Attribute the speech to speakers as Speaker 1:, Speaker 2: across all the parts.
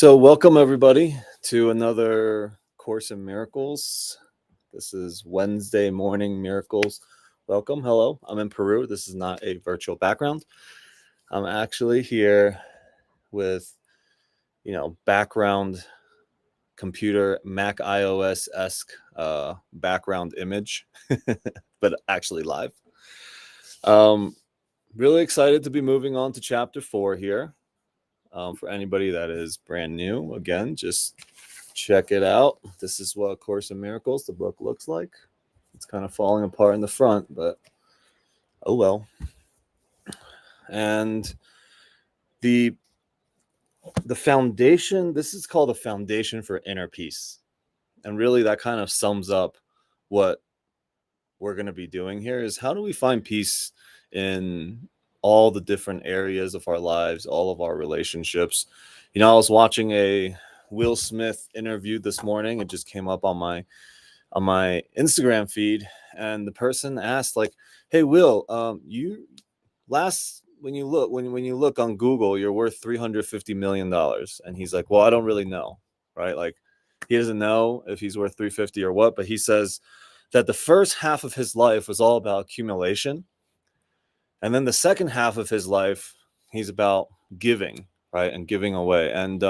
Speaker 1: So, welcome everybody to another Course in Miracles. This is Wednesday morning miracles. Welcome. Hello. I'm in Peru. This is not a virtual background. I'm actually here with, background computer Mac iOS-esque background image, but actually live. Really excited to be moving on to chapter 4 here. For anybody that is brand new, again, just check it out. This is what A Course in Miracles, the book, looks like. It's kind of falling apart in the front, but oh well. And the foundation, this is called a foundation for inner peace. And really that kind of sums up what we're going to be doing here is how do we find peace in all the different areas of our lives, all of our relationships. I was watching a Will Smith interview this morning. It just came up on my Instagram feed, and the person asked, like, "Hey, Will, when you look on Google, you're worth $350 million." And he's like, "Well, I don't really know," right? Like, he doesn't know if he's worth 350 or what, but he says that the first half of his life was all about accumulation. And then the second half of his life, he's about giving, right? And giving away. And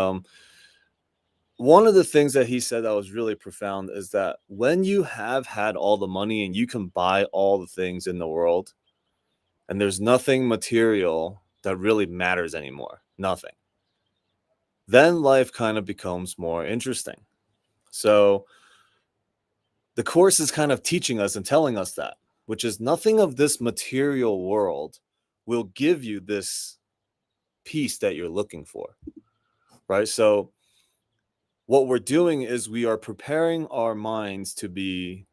Speaker 1: one of the things that he said that was really profound is that when you have had all the money and you can buy all the things in the world, and there's nothing material that really matters anymore, nothing, then life kind of becomes more interesting. So the Course is kind of teaching us and telling us that, which is nothing of this material world will give you this peace that you're looking for, right? So what we're doing is we are preparing our minds to be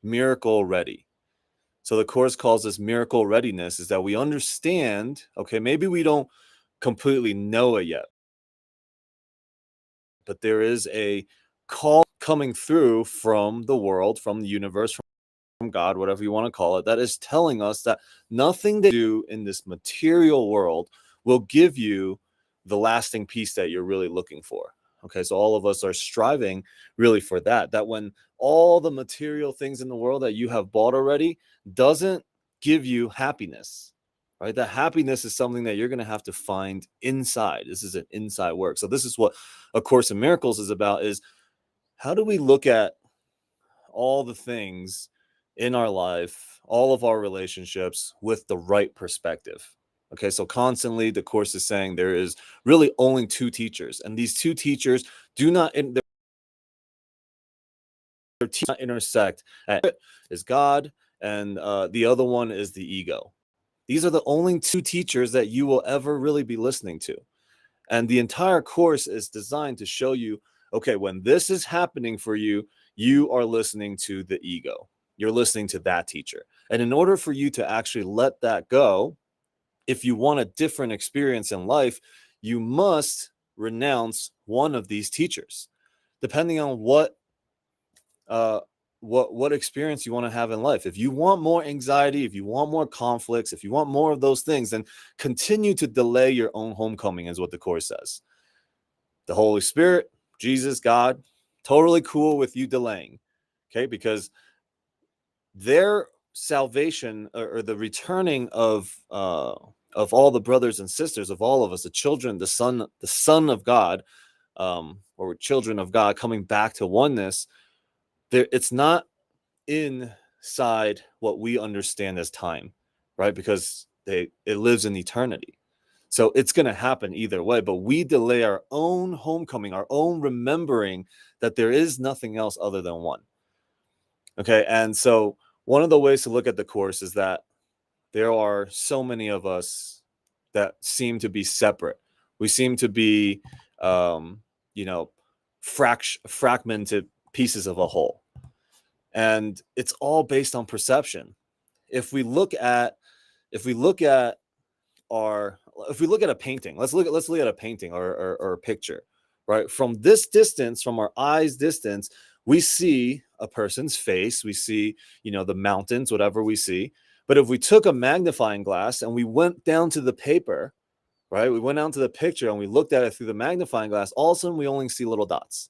Speaker 1: miracle ready. So the Course calls this miracle readiness, is that we understand, okay, maybe we don't completely know it yet, but there is a call coming through from the world, from the universe, from God, whatever you want to call it, that is telling us that nothing they do in this material world will give you the lasting peace that you're really looking for. Okay, so all of us are striving really for that when all the material things in the world that you have bought already doesn't give you happiness, right? That happiness is something that you're going to have to find inside. This is an inside work. So this is what A Course in Miracles is about, is how do we look at all the things in our life, all of our relationships, with the right perspective. Okay, so constantly the Course is saying there is really only two teachers, and these two teachers do not intersect. Is God, and the other one is the ego. These are the only two teachers that you will ever really be listening to. And the entire Course is designed to show you, okay, when this is happening for you, you are listening to the ego. You're listening to that teacher. And in order for you to actually let that go, if you want a different experience in life, you must renounce one of these teachers, depending on what experience you want to have in life. If you want more anxiety, if you want more conflicts, if you want more of those things, then continue to delay your own homecoming, is what the Course says. The Holy Spirit, Jesus, God, totally cool with you delaying, okay? Because their salvation, or the returning of all the brothers and sisters of all of us, the children, the son of God, or children of God coming back to oneness, it's not inside what we understand as time, right? Because it lives in eternity. So it's going to happen either way, but we delay our own homecoming, our own remembering that there is nothing else other than one. Okay, and so one of the ways to look at the Course is that there are so many of us that seem to be separate. We seem to be, fragmented pieces of a whole. And it's all based on perception. If we look at a painting, let's look at a painting or a picture, right? From this distance, from our eyes distance, we see a person's face, we see, the mountains, whatever we see. But if we took a magnifying glass and we went down to the paper, right? We went down to the picture and we looked at it through the magnifying glass. All of a sudden, we only see little dots,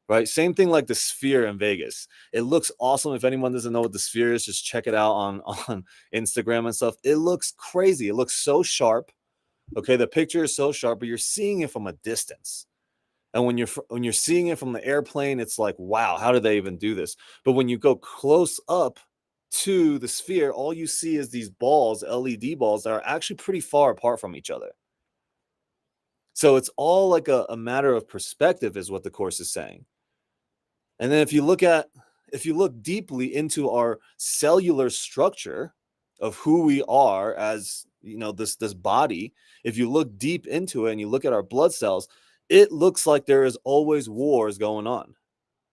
Speaker 1: right? Same thing like the sphere in Vegas. It looks awesome. If anyone doesn't know what the sphere is, just check it out on Instagram and stuff. It looks crazy. It looks so sharp. Okay, the picture is so sharp, but you're seeing it from a distance. And when you're seeing it from the airplane, it's like, wow, how did they even do this? But when you go close up to the sphere, all you see is these balls, LED balls, that are actually pretty far apart from each other. So it's all like a matter of perspective, is what the Course is saying. And then if you look deeply into our cellular structure of who we are as, this body, if you look deep into it and you look at our blood cells, it looks like there is always wars going on.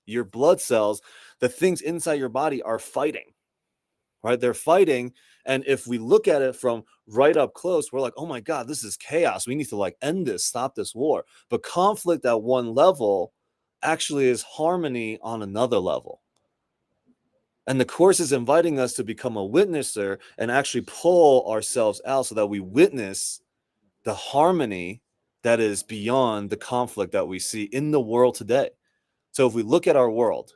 Speaker 1: Your blood cells, the things inside your body, are fighting, right? They're fighting. And if we look at it from right up close, we're like, oh my God, this is chaos. We need to like end this, stop this war. But conflict at one level actually is harmony on another level. And the Course is inviting us to become a witnesser and actually pull ourselves out so that we witness the harmony that is beyond the conflict that we see in the world today. So if we look at our world,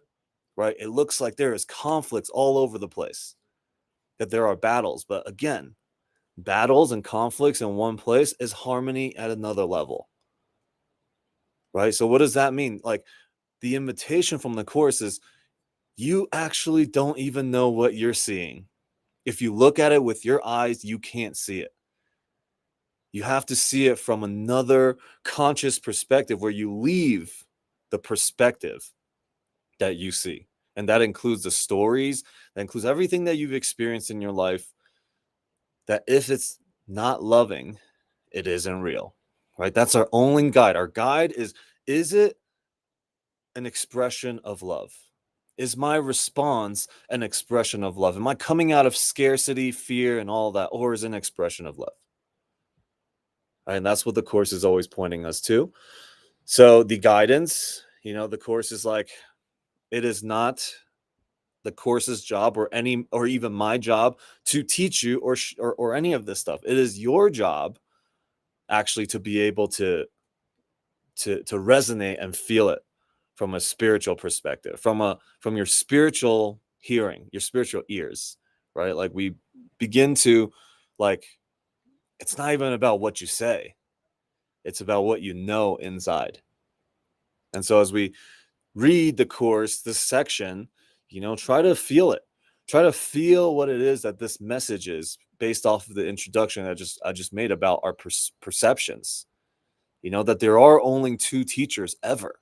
Speaker 1: right, it looks like there is conflicts all over the place, that there are battles. But again, battles and conflicts in one place is harmony at another level, right? So what does that mean? Like, the invitation from the Course is, you actually don't even know what you're seeing. If you look at it with your eyes, you can't see it. You have to see it from another conscious perspective, where you leave the perspective that you see. And that includes the stories, that includes everything that you've experienced in your life, that if it's not loving, it isn't real, right? That's our only guide. Our guide is it an expression of love? Is my response an expression of love? Am I coming out of scarcity, fear, and all that, or is it an expression of love? And that's what the Course is always pointing us to. So the guidance, the Course is like, it is not the Course's job or even my job to teach you or any of this stuff. It is your job actually to be able to resonate and feel it from a spiritual perspective, from your spiritual hearing, your spiritual ears, right? Like, we begin to, like, it's not even about what you say, it's about what you know inside. And so as we read the Course, this section, try to feel it. Try to feel what it is that this message is, based off of the introduction I just made about our perceptions. That there are only two teachers ever.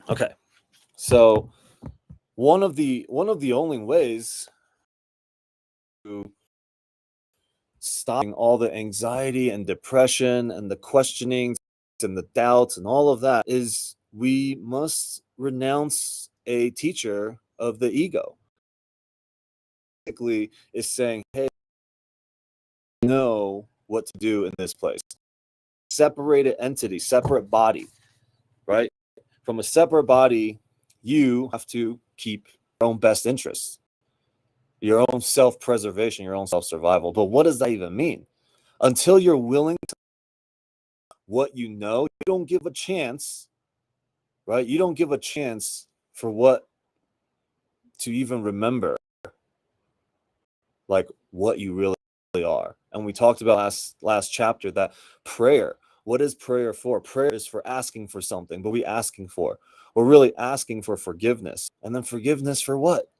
Speaker 1: Okay, so one of the only ways to stopping all the anxiety and depression and the questionings and the doubts and all of that is, we must renounce a teacher of the ego. Basically is saying, hey, know what to do in this place. Separated entity, separate body, right? From a separate body, you have to keep your own best interests, your own self-preservation, your own self-survival. But what does that even mean? Until you're willing to what you know, you don't give a chance, right? You don't give a chance for what to even remember, like, what you really are. And we talked about last chapter that prayer, what is prayer for? Prayer is for asking for something. But we're really asking for forgiveness. And then forgiveness for what?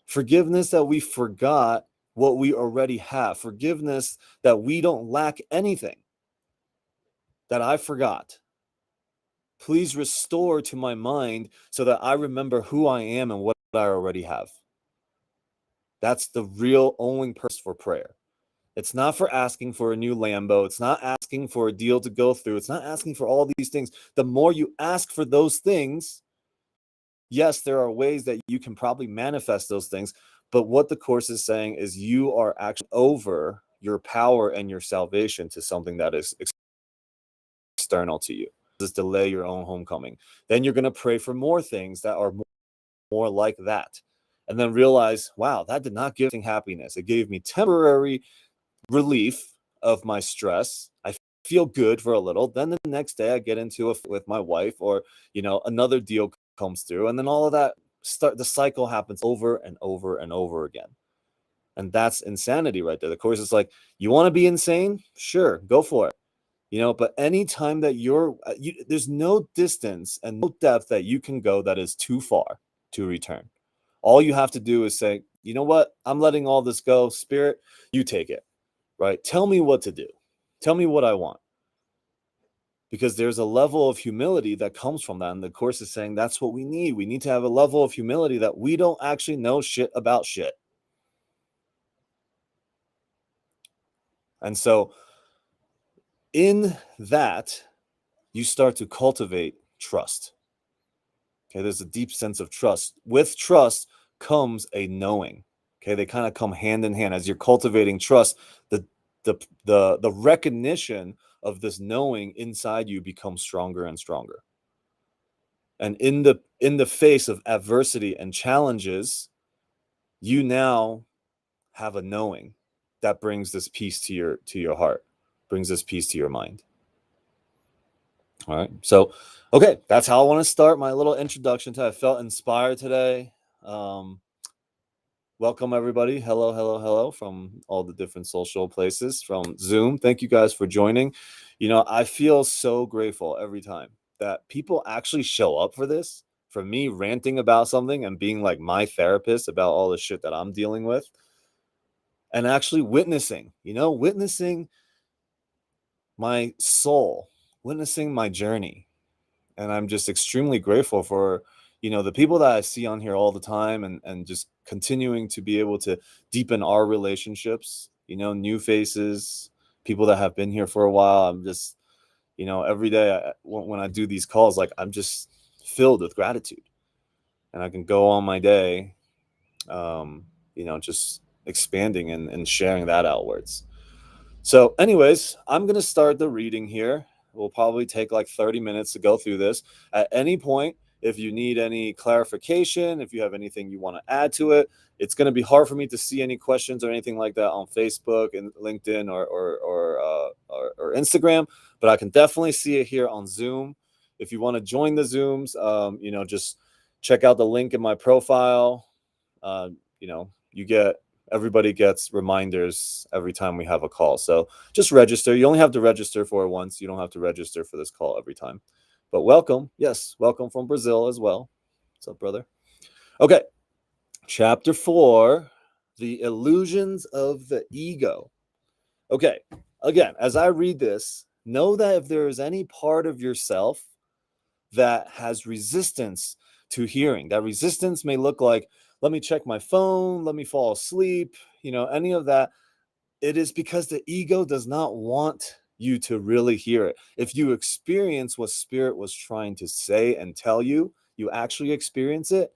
Speaker 1: Forgiveness that we forgot what we already have. Forgiveness that we don't lack anything, that I forgot. Please restore to my mind so that I remember who I am and what I already have. That's the real only purpose for prayer. It's not for asking for a new Lambo. It's not asking for a deal to go through. It's not asking for all these things. The more you ask for those things, yes, there are ways that you can probably manifest those things. But what the Course is saying is, you are actually over your power and your salvation to something that is external to you. Just delay your own homecoming. Then you're going to pray for more things that are more like that. And then realize, wow, that did not give me happiness. It gave me temporary relief, of my stress. I feel good for a little. Then the next day I get into it with my wife, or, another deal comes through. And then all of that the cycle happens over and over and over again. And that's insanity right there. The course is like, you want to be insane? Sure, go for it. But anytime that there's no distance and no depth that you can go that is too far to return. All you have to do is say, you know what? I'm letting all this go. Spirit, you take it, right? Tell me what to do. Tell me what I want. Because there's a level of humility that comes from that. And the course is saying that's what we need. We need to have a level of humility that we don't actually know shit about shit. And so in that, you start to cultivate trust. Okay, there's a deep sense of trust. With trust comes a knowing. Okay, they kind of come hand in hand. As you're cultivating trust, the recognition of this knowing inside you becomes stronger and stronger. And in the face of adversity and challenges, you now have a knowing that brings this peace to your heart, brings this peace to your mind. All right. So, okay, that's how I want to start my little introduction to. I felt inspired today. Welcome everybody. Hello from all the different social places, from Zoom. Thank you guys for joining. I feel so grateful every time that people actually show up for this, for me ranting about something and being like my therapist about all the shit that I'm dealing with, and actually witnessing my soul, witnessing my journey. And I'm just extremely grateful for, the people that I see on here all the time, and just continuing to be able to deepen our relationships, new faces, people that have been here for a while. I'm just, every day when I do these calls, like, I'm just filled with gratitude, and I can go on my day, just expanding and sharing that outwards. So anyways, I'm going to start the reading here. We'll probably take like 30 minutes to go through this. At any point, if you need any clarification, if you have anything you want to add to it, it's going to be hard for me to see any questions or anything like that on Facebook and LinkedIn or Instagram, but I can definitely see it here on Zoom. If you want to join the Zooms, just check out the link in my profile. Everybody gets reminders every time we have a call. So just register. You only have to register for it once. You don't have to register for this call every time. But welcome. Yes, welcome from Brazil as well. What's up, brother? Okay. Chapter 4, the illusions of the ego. Okay. Again, as I read this, know that if there is any part of yourself that has resistance to hearing, that resistance may look like, let me check my phone, let me fall asleep, any of that, it is because the ego does not want you to really hear it. If you experience what Spirit was trying to say and tell you, you actually experience it,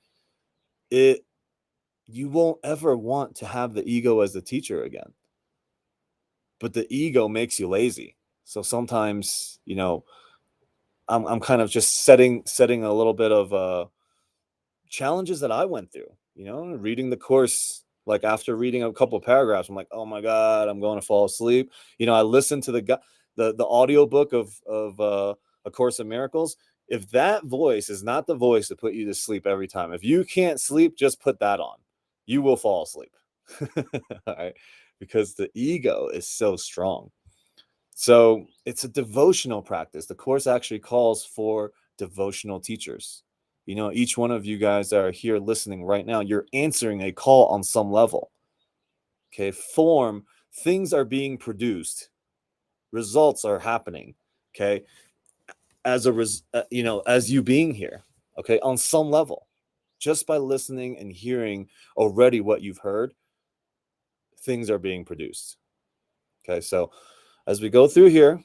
Speaker 1: you won't ever want to have the ego as the teacher again. But the ego makes you lazy. So sometimes, I'm kind of just setting a little bit of challenges that I went through, reading the course. Like, after reading a couple of paragraphs, I'm like, oh my God, I'm going to fall asleep. I listened to the audiobook of A Course in Miracles. If that voice is not the voice to put you to sleep every time, if you can't sleep, just put that on. You will fall asleep. All right. Because the ego is so strong. So it's a devotional practice. The course actually calls for devotional teachers. Each one of you guys that are here listening right now, you're answering a call on some level. Okay, things are being produced, results are happening. Okay, as you being here. Okay, on some level, just by listening and hearing already what you've heard, things are being produced. Okay, so as we go through here,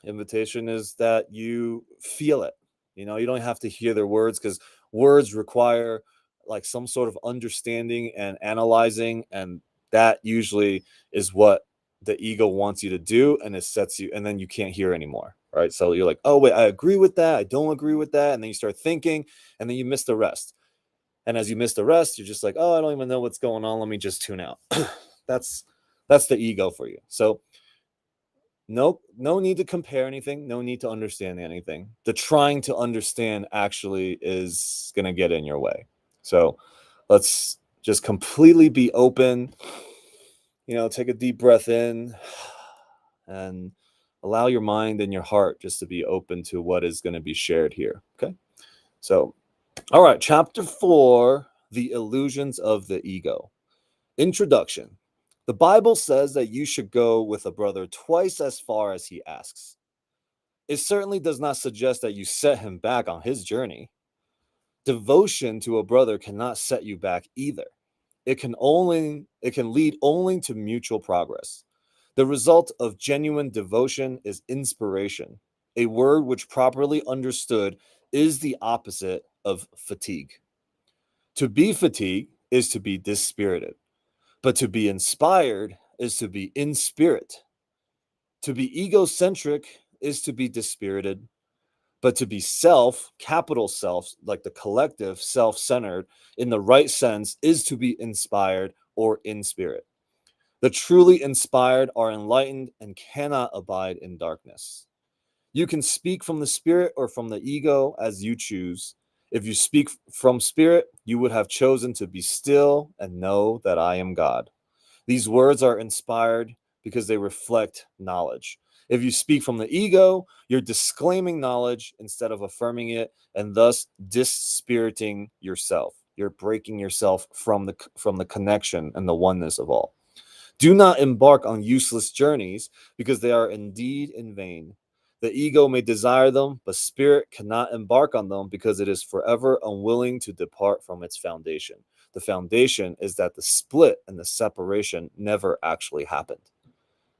Speaker 1: invitation is that you feel it. You don't have to hear their words, because words require like some sort of understanding and analyzing, and that usually is what the ego wants you to do, and it sets you, and then you can't hear anymore, right? So you're like, oh wait, I agree with that, I don't agree with that, and then you start thinking, and then you miss the rest. And as you miss the rest, you're just like, oh, I don't even know what's going on, let me just tune out. That's the ego for you. So No need to compare anything. No need to understand anything. The trying to understand actually is going to get in your way. So let's just completely be open. Take a deep breath in and allow your mind and your heart just to be open to what is going to be shared here. Okay. So, all right. Chapter 4, The Illusions of the Ego. Introduction. The Bible says that you should go with a brother twice as far as he asks. It certainly does not suggest that you set him back on his journey. Devotion to a brother cannot set you back either. It can lead only to mutual progress. The result of genuine devotion is inspiration, a word which properly understood is the opposite of fatigue. To be fatigued is to be dispirited, but to be inspired is to be in spirit. To be egocentric is to be dispirited, but to be self, capital self, like the collective, self-centered in the right sense is to be inspired or in spirit. The truly inspired are enlightened and cannot abide in darkness. You can speak from the spirit or from the ego as you choose. If you speak from spirit, you would have chosen to be still and know that I am God. These words are inspired because they reflect knowledge. If you speak from the ego, you're disclaiming knowledge instead of affirming it, and thus dispiriting yourself. You're breaking yourself from the connection and the oneness of all. Do not embark on useless journeys because they are indeed in vain. The ego may desire them, but spirit cannot embark on them because it is forever unwilling to depart from its foundation. The foundation is that the split and the separation never actually happened.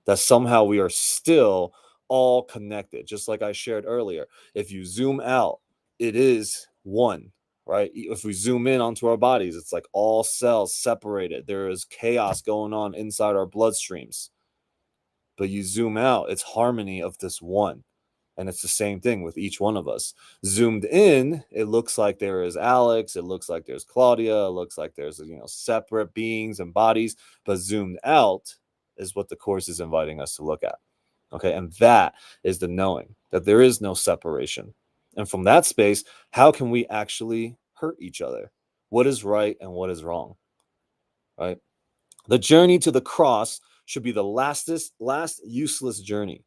Speaker 1: That somehow we are still all connected. Just like I shared earlier, if you zoom out, it is one, right? If we zoom in onto our bodies, it's like all cells separated. There is chaos going on inside our bloodstreams. But you zoom out, it's harmony of this one. And it's the same thing with each one of us. Zoomed in, it looks like there is Alex. It looks like there's Claudia. It looks like there's, separate beings and bodies. But zoomed out is what the Course is inviting us to look at. Okay. And that is the knowing that there is no separation. And from that space, how can we actually hurt each other? What is right and what is wrong? Right. The journey to the cross should be the last useless journey.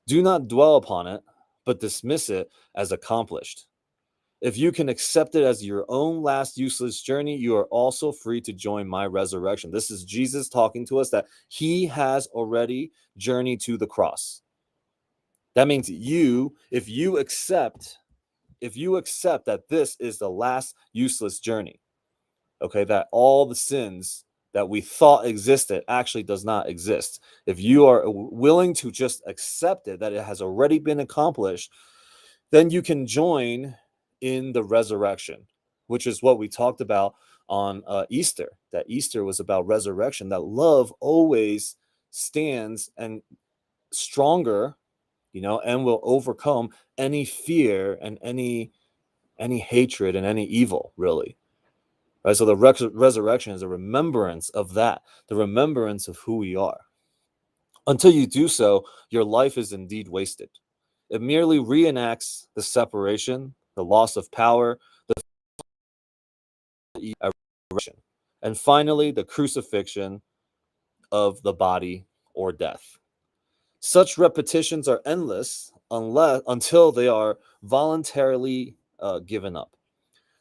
Speaker 1: Do not dwell upon it, but dismiss it as accomplished. If you can accept it as your own last useless journey, you are also free to join my resurrection. This is Jesus talking to us that he has already journeyed to the cross. That means if you accept that this is the last useless journey, okay, that all the sins that we thought existed actually does not exist. If you are willing to just accept it, that it has already been accomplished, then you can join in the resurrection, which is what we talked about on Easter. That Easter was about resurrection, that love always stands and stronger, and will overcome any fear and any hatred and any evil, really. Right, so the resurrection is a remembrance of that, the remembrance of who we are. Until you do so, your life is indeed wasted. It merely reenacts the separation, the loss of power, the resurrection, and finally the crucifixion of the body or death. Such repetitions are endless until they are voluntarily given up.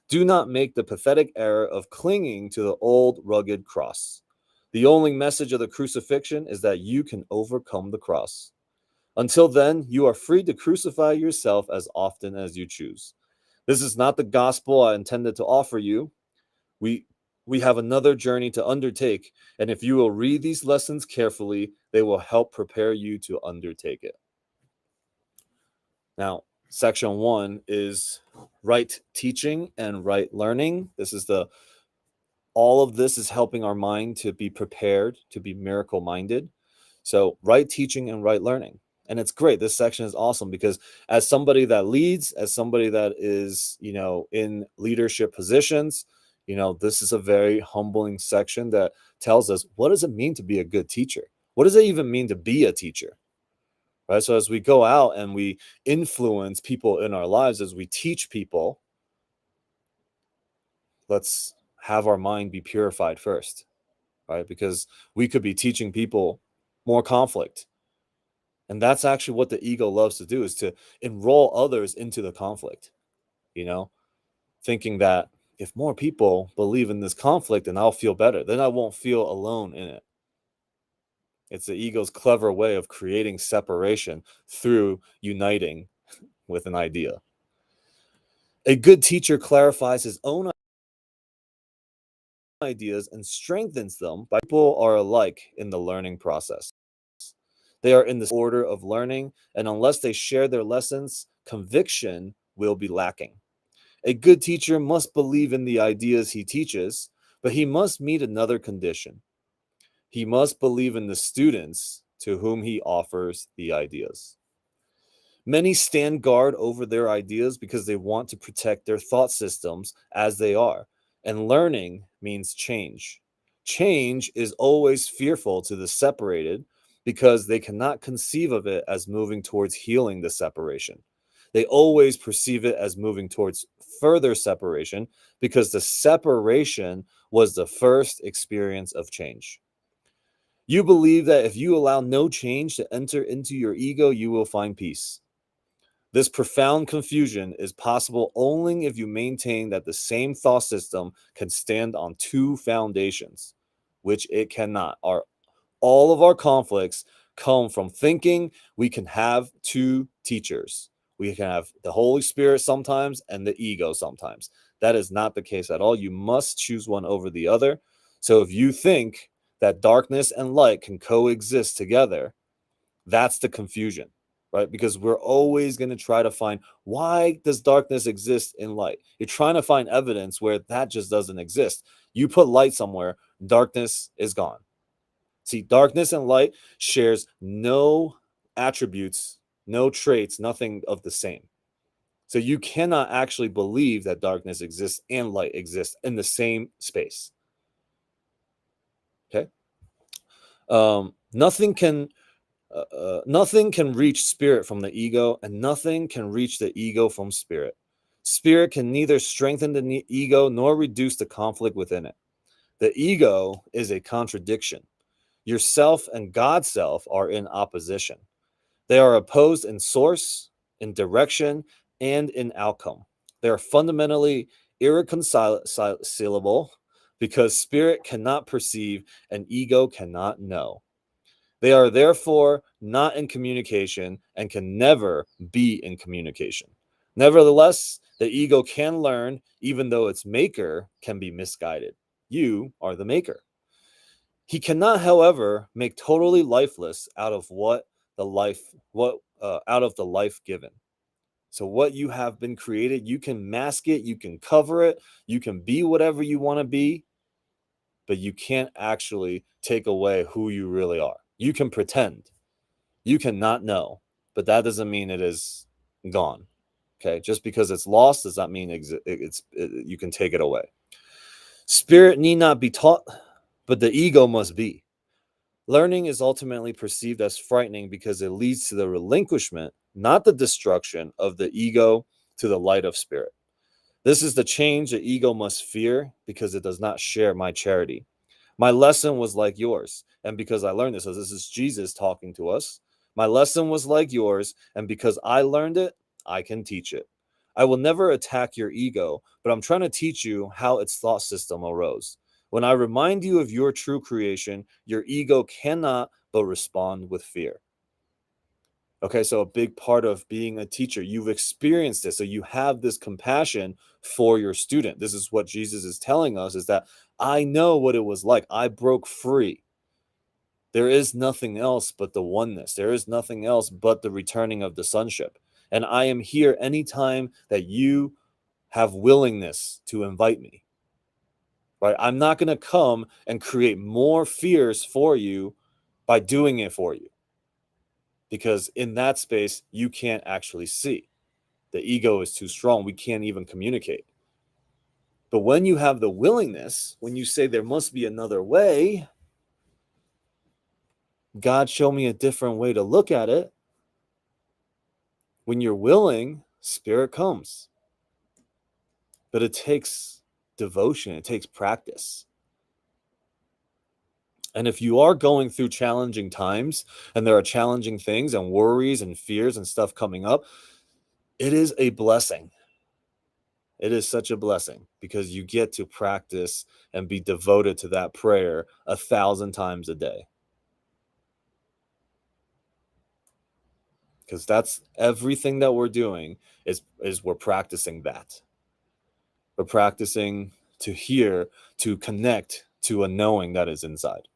Speaker 1: Do not make the pathetic error of clinging to the old rugged cross. The only message of the crucifixion is that you can overcome the cross. Until then, you are free to crucify yourself as often as you choose. This is not the gospel I intended to offer you. We have another journey to undertake, and if you will read these lessons carefully, they will help prepare you to undertake it. Now, section 1 is right teaching and right learning. All of this is helping our mind to be prepared, to be miracle minded. So right teaching and right learning. And it's great. This section is awesome because as somebody that leads, as somebody that is, in leadership positions, this is a very humbling section that tells us, what does it mean to be a good teacher? What does it even mean to be a teacher? right? So as we go out and we influence people in our lives, as we teach people, let's have our mind be purified first, right? Because we could be teaching people more conflict. And that's actually what the ego loves to do, is to enroll others into the conflict, you know, thinking that if more people believe in this conflict, then I'll feel better. Then I won't feel alone in it. It's the ego's clever way of creating separation through uniting with an idea. A good teacher clarifies his own ideas and strengthens them by people are alike in the learning process. They are in the order of learning, and unless they share their lessons, conviction will be lacking. A good teacher must believe in the ideas he teaches, but he must meet another condition. He must believe in the students to whom he offers the ideas. Many stand guard over their ideas because they want to protect their thought systems as they are. And learning means change. Change is always fearful to the separated because they cannot conceive of it as moving towards healing the separation. They always perceive it as moving towards further separation because the separation was the first experience of change. You believe that if you allow no change to enter into your ego, you will find peace. This profound confusion is possible only if you maintain that the same thought system can stand on two foundations, which it cannot. All of our conflicts come from thinking we can have two teachers. We can have the Holy Spirit sometimes and the ego sometimes. That is not the case at all. You must choose one over the other. So if you think that darkness and light can coexist together, that's the confusion, right? Because we're always going to try to find, why does darkness exist in light? You're trying to find evidence where that just doesn't exist. You put light somewhere, darkness is gone. See, darkness and light shares no attributes, no traits, nothing of the same. So you cannot actually believe that darkness exists and light exists in the same space. Okay. Nothing can reach spirit from the ego, and nothing can reach the ego from spirit. Spirit can neither strengthen the ego nor reduce the conflict within it. The ego is a contradiction. Yourself and God's self are in opposition. They are opposed in source, in direction, and in outcome. They are fundamentally irreconcilable because spirit cannot perceive and ego cannot know. They are therefore not in communication and can never be in communication. Nevertheless, the ego can learn even though its maker can be misguided. You are the maker. He cannot, however, make totally lifeless out of out of the life given. So what you have been created, you can mask it, you can cover it, you can be whatever you want to be, but you can't actually take away who you really are. You can pretend. You cannot know, but that doesn't mean it is gone. Okay, just because it's lost does not mean you can take it away. Spirit need not be taught, but the ego must be. Learning is ultimately perceived as frightening because it leads to the relinquishment, not the destruction, of the ego to the light of spirit. This is the change the ego must fear because it does not share my charity. My lesson was like yours, and because I learned this, so this is Jesus talking to us. My lesson was like yours, and because I learned it, I can teach it. I will never attack your ego, but I'm trying to teach you how its thought system arose. When I remind you of your true creation, your ego cannot but respond with fear. Okay, so a big part of being a teacher, you've experienced this. So you have this compassion for your student. This is what Jesus is telling us, is that I know what it was like. I broke free. There is nothing else but the oneness. There is nothing else but the returning of the sonship. And I am here anytime that you have willingness to invite me. Right? I'm not going to come and create more fears for you by doing it for you. Because in that space, you can't actually see. The ego is too strong. We can't even communicate. But when you have the willingness, when you say there must be another way, God, show me a different way to look at it. When you're willing, spirit comes. But it takes devotion, it takes practice. And if you are going through challenging times and there are challenging things and worries and fears and stuff coming up, it is a blessing. It is such a blessing because you get to practice and be devoted to that prayer 1,000 times a day. Because that's everything that we're doing is we're practicing that. We're practicing to hear, to connect to a knowing that is inside.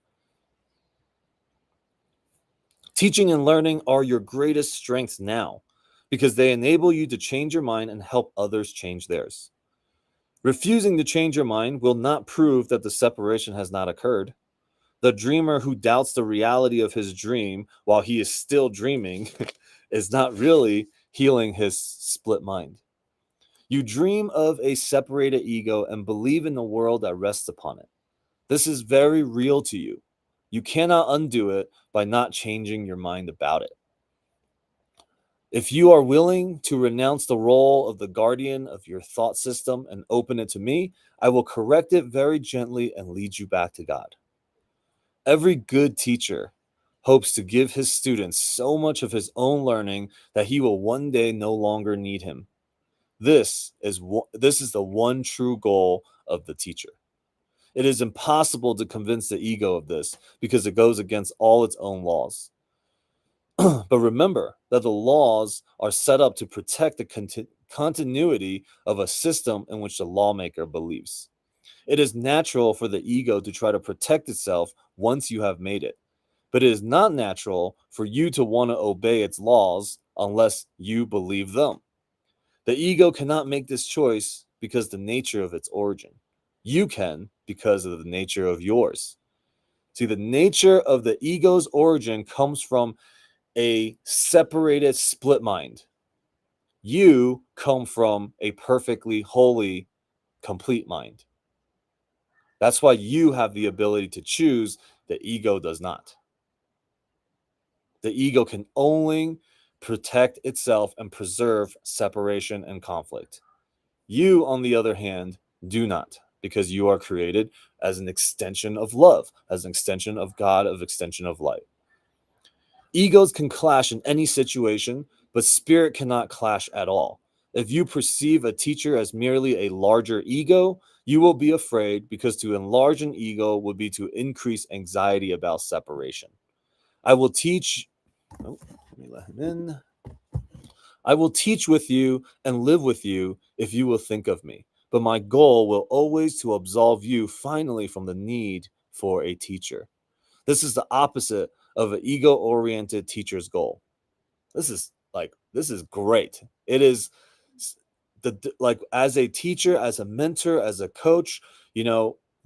Speaker 1: Teaching and learning are your greatest strengths now because they enable you to change your mind and help others change theirs. Refusing to change your mind will not prove that the separation has not occurred. The dreamer who doubts the reality of his dream while he is still dreaming is not really healing his split mind. You dream of a separated ego and believe in the world that rests upon it. This is very real to you. You cannot undo it by not changing your mind about it. If you are willing to renounce the role of the guardian of your thought system and open it to me, I will correct it very gently and lead you back to God. Every good teacher hopes to give his students so much of his own learning that he will one day no longer need him. This is the one true goal of the teacher. It is impossible to convince the ego of this because it goes against all its own laws. But remember that the laws are set up to protect the continuity of a system in which the lawmaker believes. It is natural for the ego to try to protect itself once you have made it. But it is not natural for you to want to obey its laws unless you believe them. The ego cannot make this choice because of the nature of its origin. You can because of the nature of yours. See, the nature of the ego's origin comes from a separated split mind. You come from a perfectly holy, complete mind. That's why you have the ability to choose. The ego does not. The ego can only protect itself and preserve separation and conflict. You, on the other hand, do not, because you are created as an extension of love, as an extension of God, of extension of light. Egos can clash in any situation, but spirit cannot clash at all. If you perceive a teacher as merely a larger ego, you will be afraid because to enlarge an ego would be to increase anxiety about separation. I will teach. Oh, let me let him in. I will teach with you and live with you if you will think of me. But my goal will always to absolve you finally from the need for a teacher. This is the opposite of an ego-oriented teacher's goal. This is great. It is like as a teacher, as a mentor, as a coach,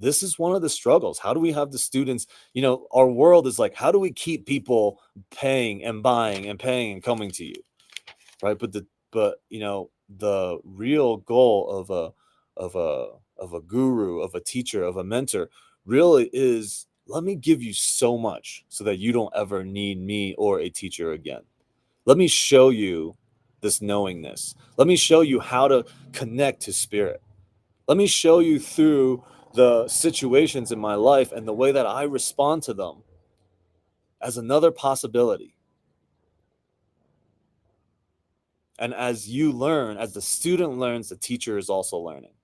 Speaker 1: this is one of the struggles. How do we have the students, our world is like, how do we keep people paying and buying and paying and coming to you? Right? But the real goal of a guru, of a teacher, of a mentor really is, let me give you so much so that you don't ever need me or a teacher again. Let me show you this knowingness. Let me show you how to connect to spirit. Let me show you through the situations in my life and the way that I respond to them as another possibility. And as you learn, as the student learns, the teacher is also learning.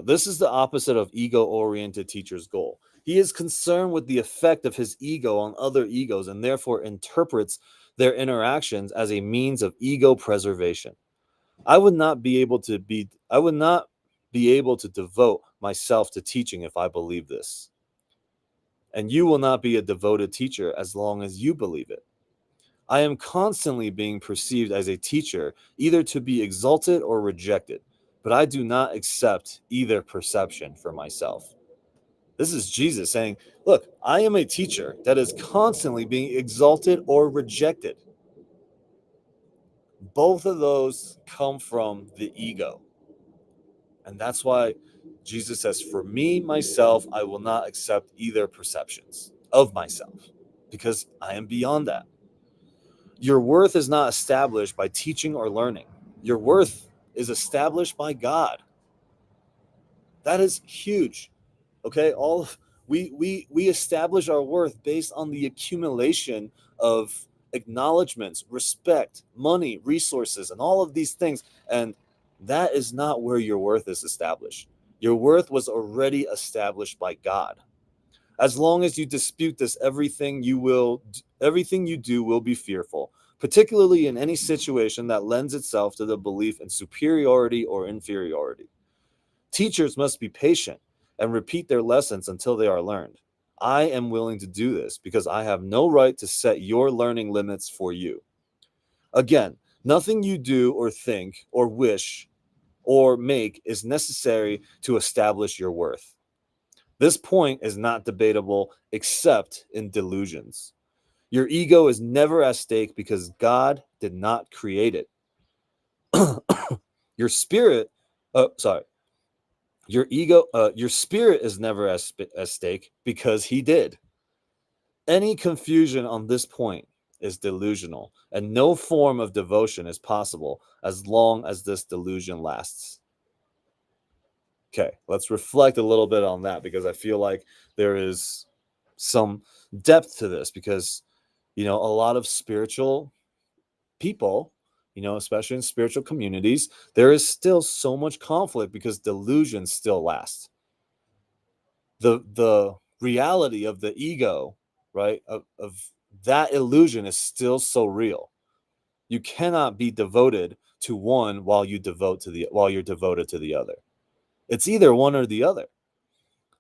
Speaker 1: This is the opposite of ego-oriented teacher's goal. He is concerned with the effect of his ego on other egos and therefore interprets their interactions as a means of ego preservation. I would not be able to devote myself to teaching if I believe this. And you will not be a devoted teacher as long as you believe it. I am constantly being perceived as a teacher, either to be exalted or rejected, but I do not accept either perception for myself. This is Jesus saying, look, I am a teacher that is constantly being exalted or rejected. Both of those come from the ego. And that's why Jesus says, for me, myself, I will not accept either perceptions of myself because I am beyond that. Your worth is not established by teaching or learning. Your worth is established by God. That is huge. Okay, we establish our worth based on the accumulation of acknowledgments, respect, money, resources, and all of these things. And that is not where your worth is established. Your worth was already established by God. As long as you dispute this, everything you do will be fearful, particularly in any situation that lends itself to the belief in superiority or inferiority. Teachers must be patient and repeat their lessons until they are learned. I am willing to do this because I have no right to set your learning limits for you. Again, nothing you do or think or wish or make is necessary to establish your worth. This point is not debatable except in delusions. Your ego is never at stake because God did not create it. Your spirit, sorry, your spirit is never at stake because he did. Any confusion on this point is delusional, and no form of devotion is possible as long as this delusion lasts. Okay, let's reflect a little bit on that because I feel like there is some depth to this because, a lot of spiritual people, especially in spiritual communities, there is still so much conflict because delusions still last. The reality of the ego, right, of that illusion is still so real. You cannot be devoted to one while you're devoted to the other. It's either one or the other.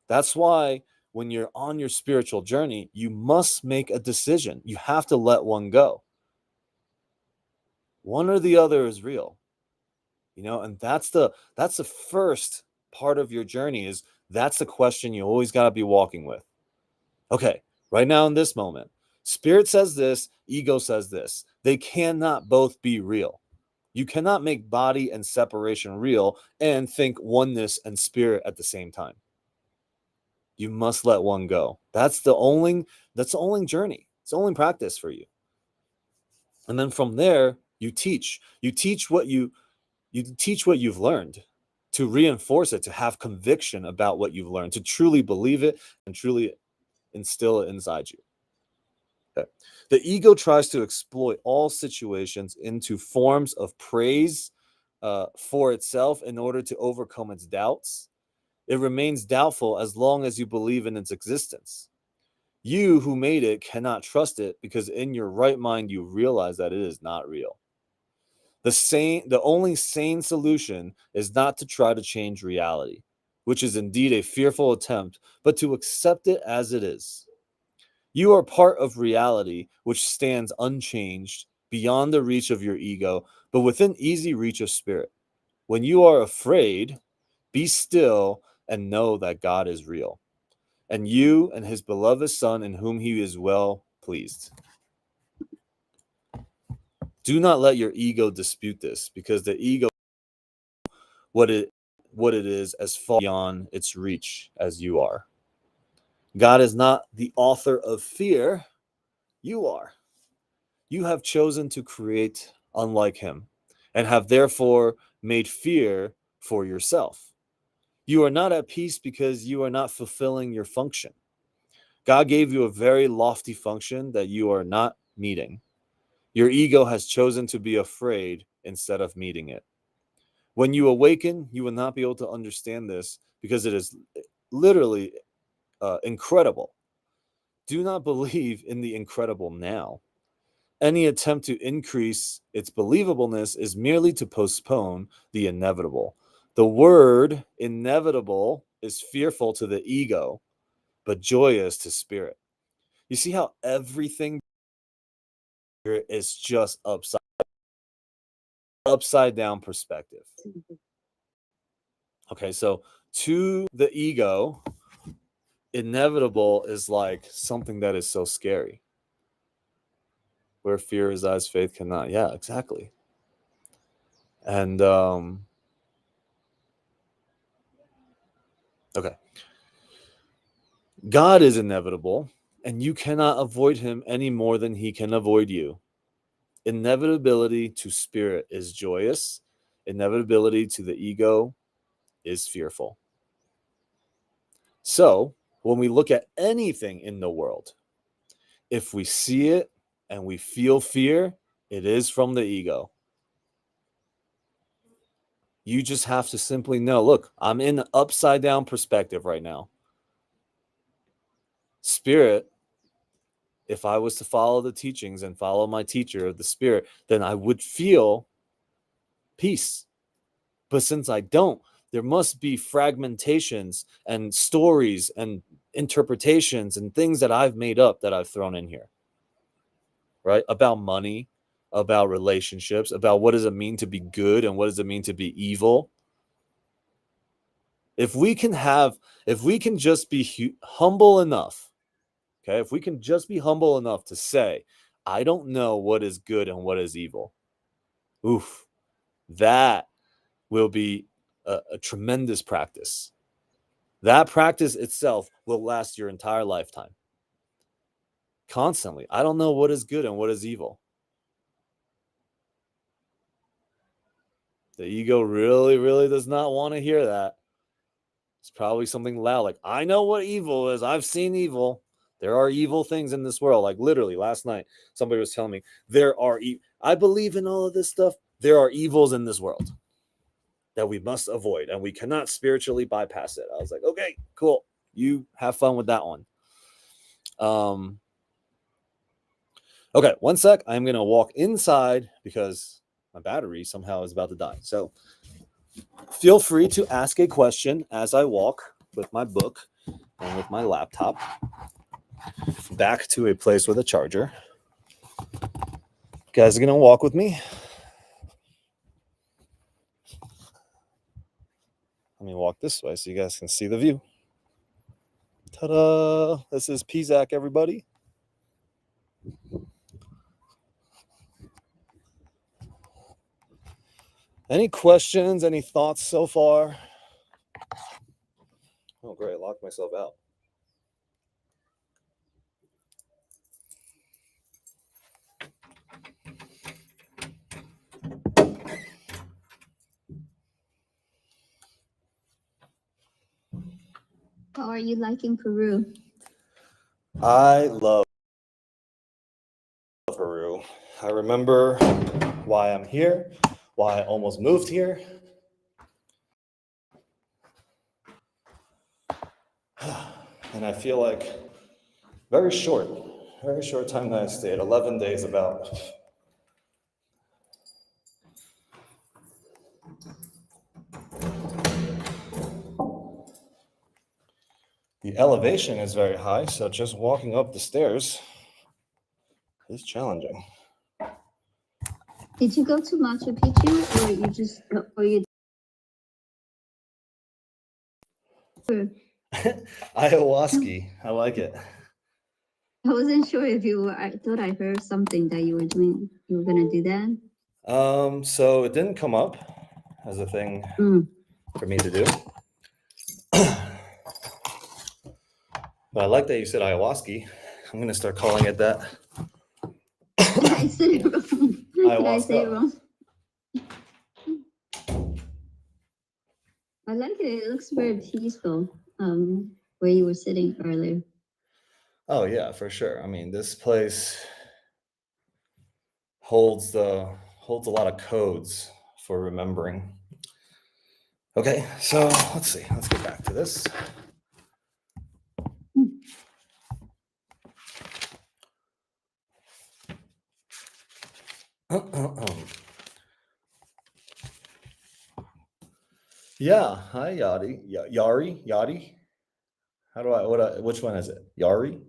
Speaker 1: That's why when you're on your spiritual journey, you must make a decision. You have to let one go. One or the other is real. And that's the first part of your journey. Is that's the question you always got to be walking with. Okay, right now in this moment, spirit says this, ego says this. They cannot both be real. You cannot make body and separation real and think oneness and spirit at the same time. You must let one go. That's the only journey. It's the only practice for you. And then from there, you teach. You teach what you've learned, to reinforce it, to have conviction about what you've learned, to truly believe it and truly instill it inside you. Okay. The ego tries to exploit all situations into forms of praise for itself in order to overcome its doubts. It remains doubtful as long as you believe in its existence. You who made it cannot trust it because in your right mind you realize that it is not real. The only sane solution is not to try to change reality, which is indeed a fearful attempt, but to accept it as it is. You are part of reality, which stands unchanged, beyond the reach of your ego, but within easy reach of spirit. When you are afraid, be still and know that God is real, and you and his beloved Son in whom he is well pleased. Do not let your ego dispute this, because the ego what it is as far beyond its reach as you are. God is not the author of fear, you are. You have chosen to create unlike him and have therefore made fear for yourself. You are not at peace because you are not fulfilling your function. God gave you a very lofty function that you are not meeting. Your ego has chosen to be afraid instead of meeting it. When you awaken, you will not be able to understand this because it is literally incredible. Do not believe in the incredible now. Any attempt to increase its believableness is merely to postpone the inevitable. The word inevitable is fearful to the ego, but joyous to spirit. You see how everything here is just upside down perspective. Okay, so to the ego, inevitable is like something that is so scary. Where fear resides, faith cannot. Yeah, exactly. And Okay. God is inevitable, and you cannot avoid him any more than he can avoid you. Inevitability to spirit is joyous. Inevitability to the ego is fearful. So, when we look at anything in the world, if we see it and we feel fear, it is from the ego. You just have to simply know, look, I'm in an upside down perspective right now. Spirit, if I was to follow the teachings and follow my teacher, the spirit, then I would feel peace. But since I don't, there must be fragmentations and stories and interpretations and things that I've made up that I've thrown in here, right? About money, about relationships, about what does it mean to be good and what does it mean to be evil. If we can just be humble enough, okay, if we can just be humble enough to say, I don't know what is good and what is evil, oof, that will be a tremendous practice. That practice itself will last your entire lifetime. Constantly. I don't know what is good and what is evil. The ego really, really does not want to hear that. It's probably something loud like, I know what evil is. I've seen evil. There are evil things in this world. Like literally last night, somebody was telling me I believe in all of this stuff. There are evils in this world that we must avoid, and we cannot spiritually bypass it. I was like, okay, cool. You have fun with that one. Okay, one sec. I'm going to walk inside because my battery somehow is about to die. So feel free to ask a question as I walk with my book and with my laptop back to a place with a charger. You guys are going to walk with me. Let me walk this way so you guys can see the view. Ta-da! This is Pizak, everybody. Any questions? Any thoughts so far? Oh, great. I locked myself out.
Speaker 2: How are you liking Peru?
Speaker 1: I love Peru. I remember why I'm here, why I almost moved here. And I feel like very short time that I stayed, 11 days about. The elevation is very high, so just walking up the stairs is challenging.
Speaker 2: Did you go to Machu Picchu or you?
Speaker 1: Ayahuasca, I like it.
Speaker 2: I wasn't sure if you were. I thought I heard something that you were doing. You were gonna do that.
Speaker 1: So it didn't come up as a thing for me to do. But I like that you said ayahuasca. I'm gonna start calling it that.
Speaker 2: I said it wrong. Did I say it wrong? I like it. It looks very peaceful. Where you were sitting earlier.
Speaker 1: Oh yeah, for sure. I mean, this place holds a lot of codes for remembering. Okay, so let's see. Let's get back to this. Yeah, hi Yadi. Yadi. Which one is it? Yari?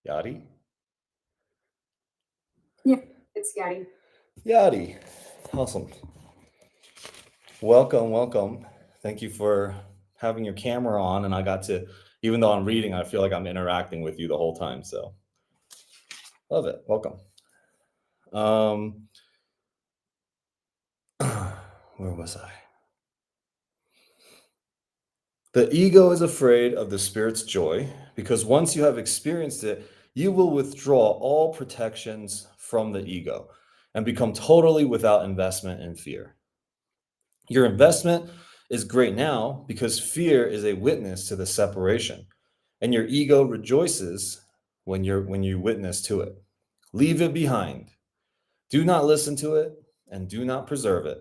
Speaker 1: Yadi?
Speaker 3: Yeah, it's Yadi.
Speaker 1: Yadi. Awesome. Welcome. Thank you for having your camera on, and I got to, even though I'm reading, I feel like I'm interacting with you the whole time, so love it. Welcome. Where was I? The ego is afraid of the spirit's joy because once you have experienced it, you will withdraw all protections from the ego and become totally without investment in fear. Your investment is great now because fear is a witness to the separation, and your ego rejoices when you witness to it. Leave it behind. Do not listen to it and do not preserve it.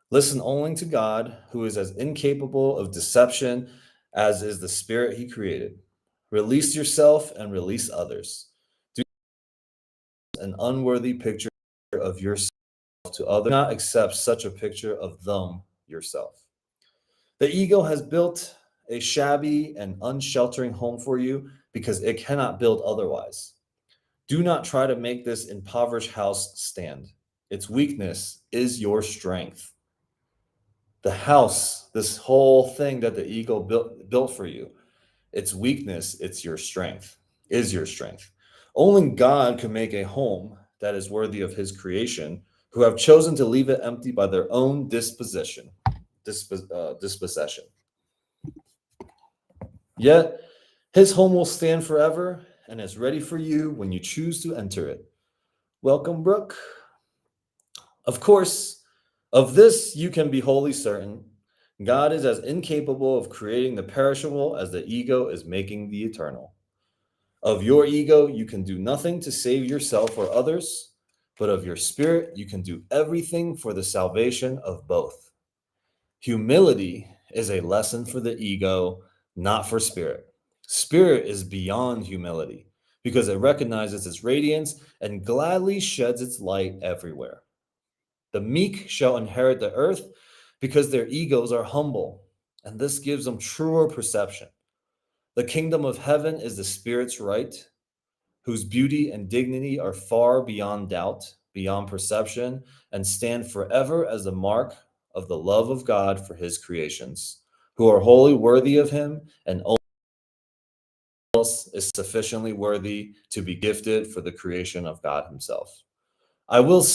Speaker 1: Listen only to God, who is as incapable of deception as is the spirit he created. Release yourself and release others. Do an unworthy picture of yourself to others. Do not accept such a picture of them yourself. The ego has built a shabby and unsheltering home for you because it cannot build otherwise. Do not try to make this impoverished house stand. Its weakness is your strength. The house, this whole thing that the ego built for you, its weakness, it's your strength, is your strength. Only God can make a home that is worthy of his creation, who have chosen to leave it empty by their own dispossession. Yet his home will stand forever and is ready for you when you choose to enter it. Welcome, Brooke. Of course, of this you can be wholly certain. God is as incapable of creating the perishable as the ego is making the eternal. Of your ego, you can do nothing to save yourself or others, but of your spirit, you can do everything for the salvation of both. Humility is a lesson for the ego, not for spirit. Spirit is beyond humility because it recognizes its radiance and gladly sheds its light everywhere. The meek shall inherit the earth because their egos are humble, and this gives them truer perception. The kingdom of heaven is the spirit's right, whose beauty and dignity are far beyond doubt, beyond perception, and stand forever as the mark of the love of God for his creations, who are wholly worthy of him, and only else is sufficiently worthy to be gifted for the creation of God himself. I will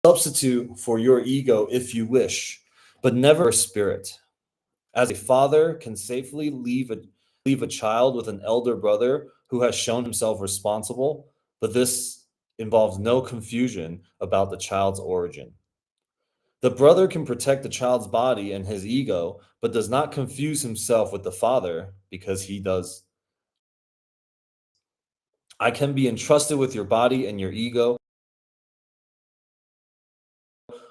Speaker 1: substitute for your ego if you wish, but never your spirit. As a father can safely leave a child with an elder brother who has shown himself responsible, but this involves no confusion about the child's origin. The brother can protect the child's body and his ego, but does not confuse himself with the father because he does. I can be entrusted with your body and your ego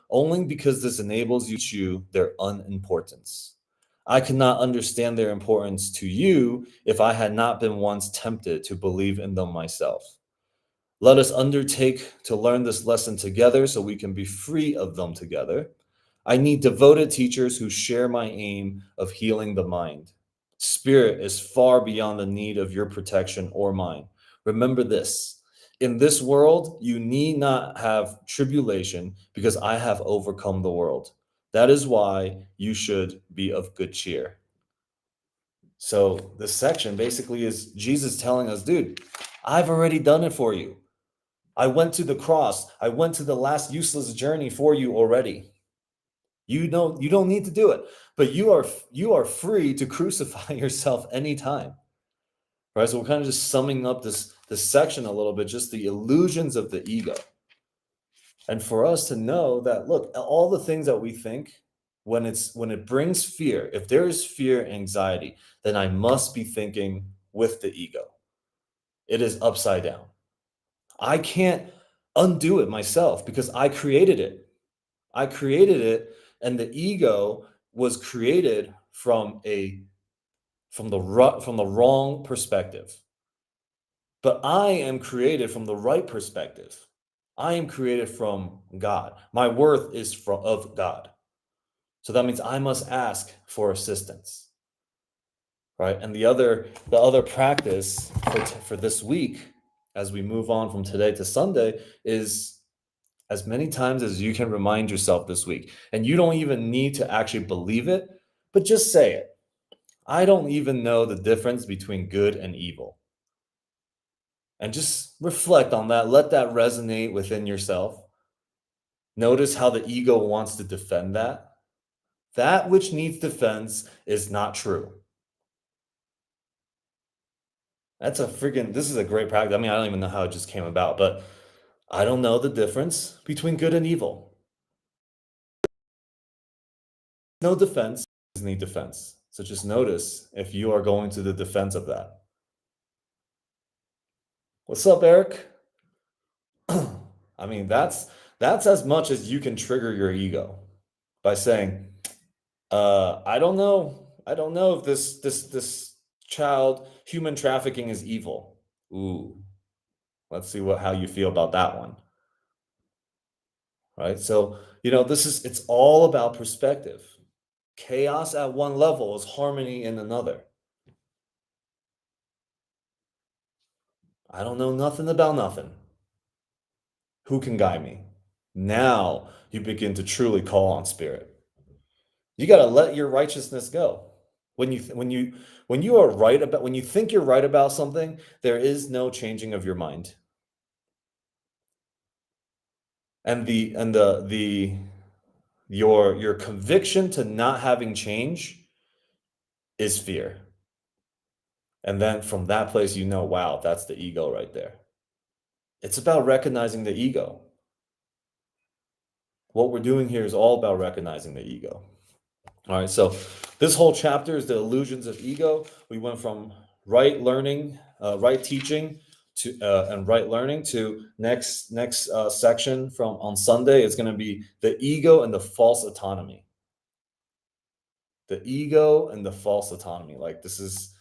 Speaker 1: only because this enables you to chew their unimportance. I cannot understand their importance to you if I had not been once tempted to believe in them myself. Let us undertake to learn this lesson together so we can be free of them together. I need devoted teachers who share my aim of healing the mind. Spirit is far beyond the need of your protection or mine. Remember this. In this world, you need not have tribulation because I have overcome the world. That is why you should be of good cheer. So, this section basically is Jesus telling us, dude, I've already done it for you. I went to the cross. I went to the last useless journey for you already. You don't need to do it, but you are free to crucify yourself anytime. Right? So we're kind of just summing up this section a little bit, just the illusions of the ego. And for us to know that, look, all the things that we think, when it brings fear, if there is fear, anxiety, then I must be thinking with the ego. It is upside down. I can't undo it myself because I created it. I created it, and the ego was created from the wrong perspective. But I am created from the right perspective. I am created from God. My worth is of God. So that means I must ask for assistance. Right? And the other practice for this week, as we move on from today to Sunday, is as many times as you can remind yourself this week. And you don't even need to actually believe it, but just say it. I don't even know the difference between good and evil. And just reflect on that. Let that resonate within yourself. Notice how the ego wants to defend that. That which needs defense is not true. That's a freaking, this is a great practice. I mean, I don't even know how it just came about, but I don't know the difference between good and evil. No defense is need defense. So just notice if you are going to the defense of that. What's up, Eric? I mean, that's as much as you can trigger your ego by saying, I don't know. I don't know if this child human trafficking is evil. Ooh, let's see how you feel about that one. Right? So, it's all about perspective. Chaos at one level is harmony in another. I don't know nothing about nothing. Who can guide me? Now you begin to truly call on spirit. You got to let your righteousness go. When you think you're right about something, there is no changing of your mind. And your conviction to not having change is fear. And then from that place, wow, that's the ego right there. It's about recognizing the ego. What we're doing here is all about recognizing the ego. All right, so this whole chapter is the illusions of ego. We went from right learning, right teaching to and right learning to next section from on Sunday is going to be the ego and the false autonomy. The ego and the false autonomy. Like this is,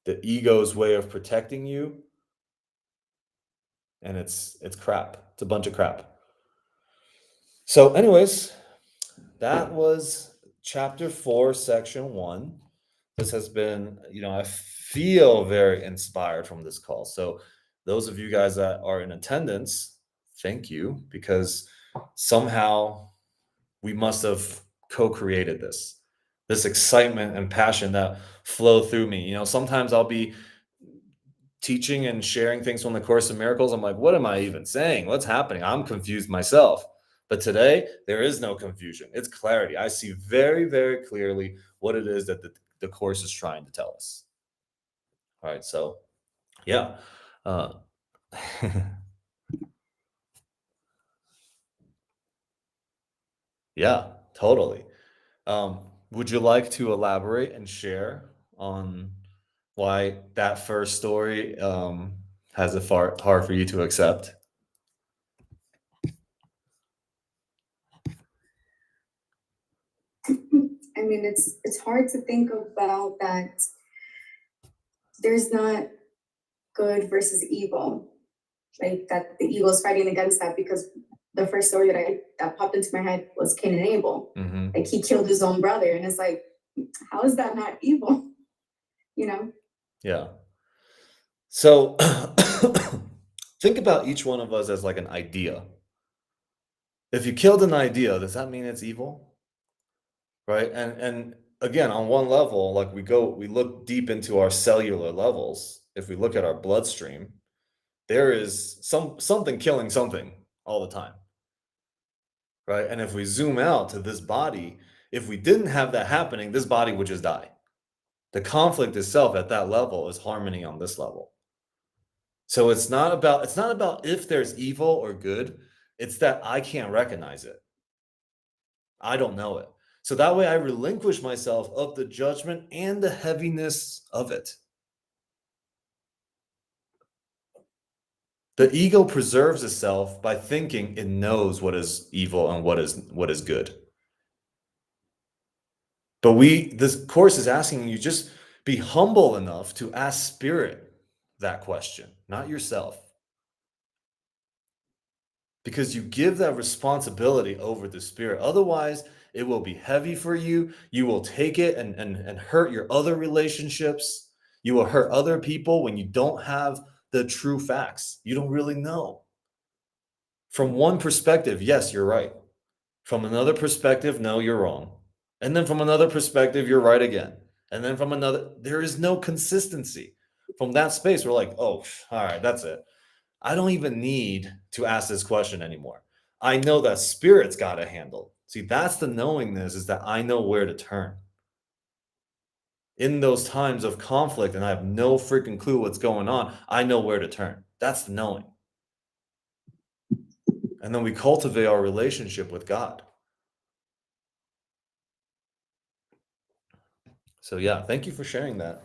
Speaker 1: the ego's way of protecting you. And it's crap. It's a bunch of crap. So anyways, that was chapter 4, section 1. This has been, I feel very inspired from this call. So those of you guys that are in attendance, thank you, because somehow we must have co-created this excitement and passion that flow through me. Sometimes I'll be teaching and sharing things from the Course in Miracles. I'm like, what am I even saying? What's happening? I'm confused myself. But today, there is no confusion. It's clarity. I see very, very clearly what it is that the Course is trying to tell us. All right, so yeah. Yeah, totally. Would you like to elaborate and share on why that first story has it hard for you to accept?
Speaker 3: I mean, it's hard to think about that there's not good versus evil, like that the evil is fighting against that, because the first story that popped into my head was Cain and Abel.
Speaker 1: Mm-hmm.
Speaker 3: Like he killed his own brother, and it's like, how is that not evil?
Speaker 1: Yeah. So think about each one of us as like an idea. If you killed an idea, does that mean it's evil? Right? And again, on one level, like we look deep into our cellular levels. If we look at our bloodstream, there is something killing something all the time. Right? And if we zoom out to this body, if we didn't have that happening, this body would just die. The conflict itself at that level is harmony on this level. So it's not about if there's evil or good. It's that I can't recognize it. I don't know it. So that way I relinquish myself of the judgment and the heaviness of it. The ego preserves itself by thinking it knows what is evil and what is good. But this course is asking you just be humble enough to ask spirit that question, not yourself. Because you give that responsibility over to spirit. Otherwise, it will be heavy for you. You will take it and hurt your other relationships. You will hurt other people when you don't have the true facts. You don't really know. From one perspective, yes, you're right. From another perspective, no, you're wrong. And then from another perspective, you're right again. And then from another, there is no consistency. From that space, we're like, oh, all right, that's it. I don't even need to ask this question anymore. I know that spirit's got it handled. See, that's the knowingness, is that I know where to turn. In those times of conflict and I have no freaking clue what's going on, I know where to turn. That's the knowing. And then we cultivate our relationship with God. So yeah, thank you for sharing that.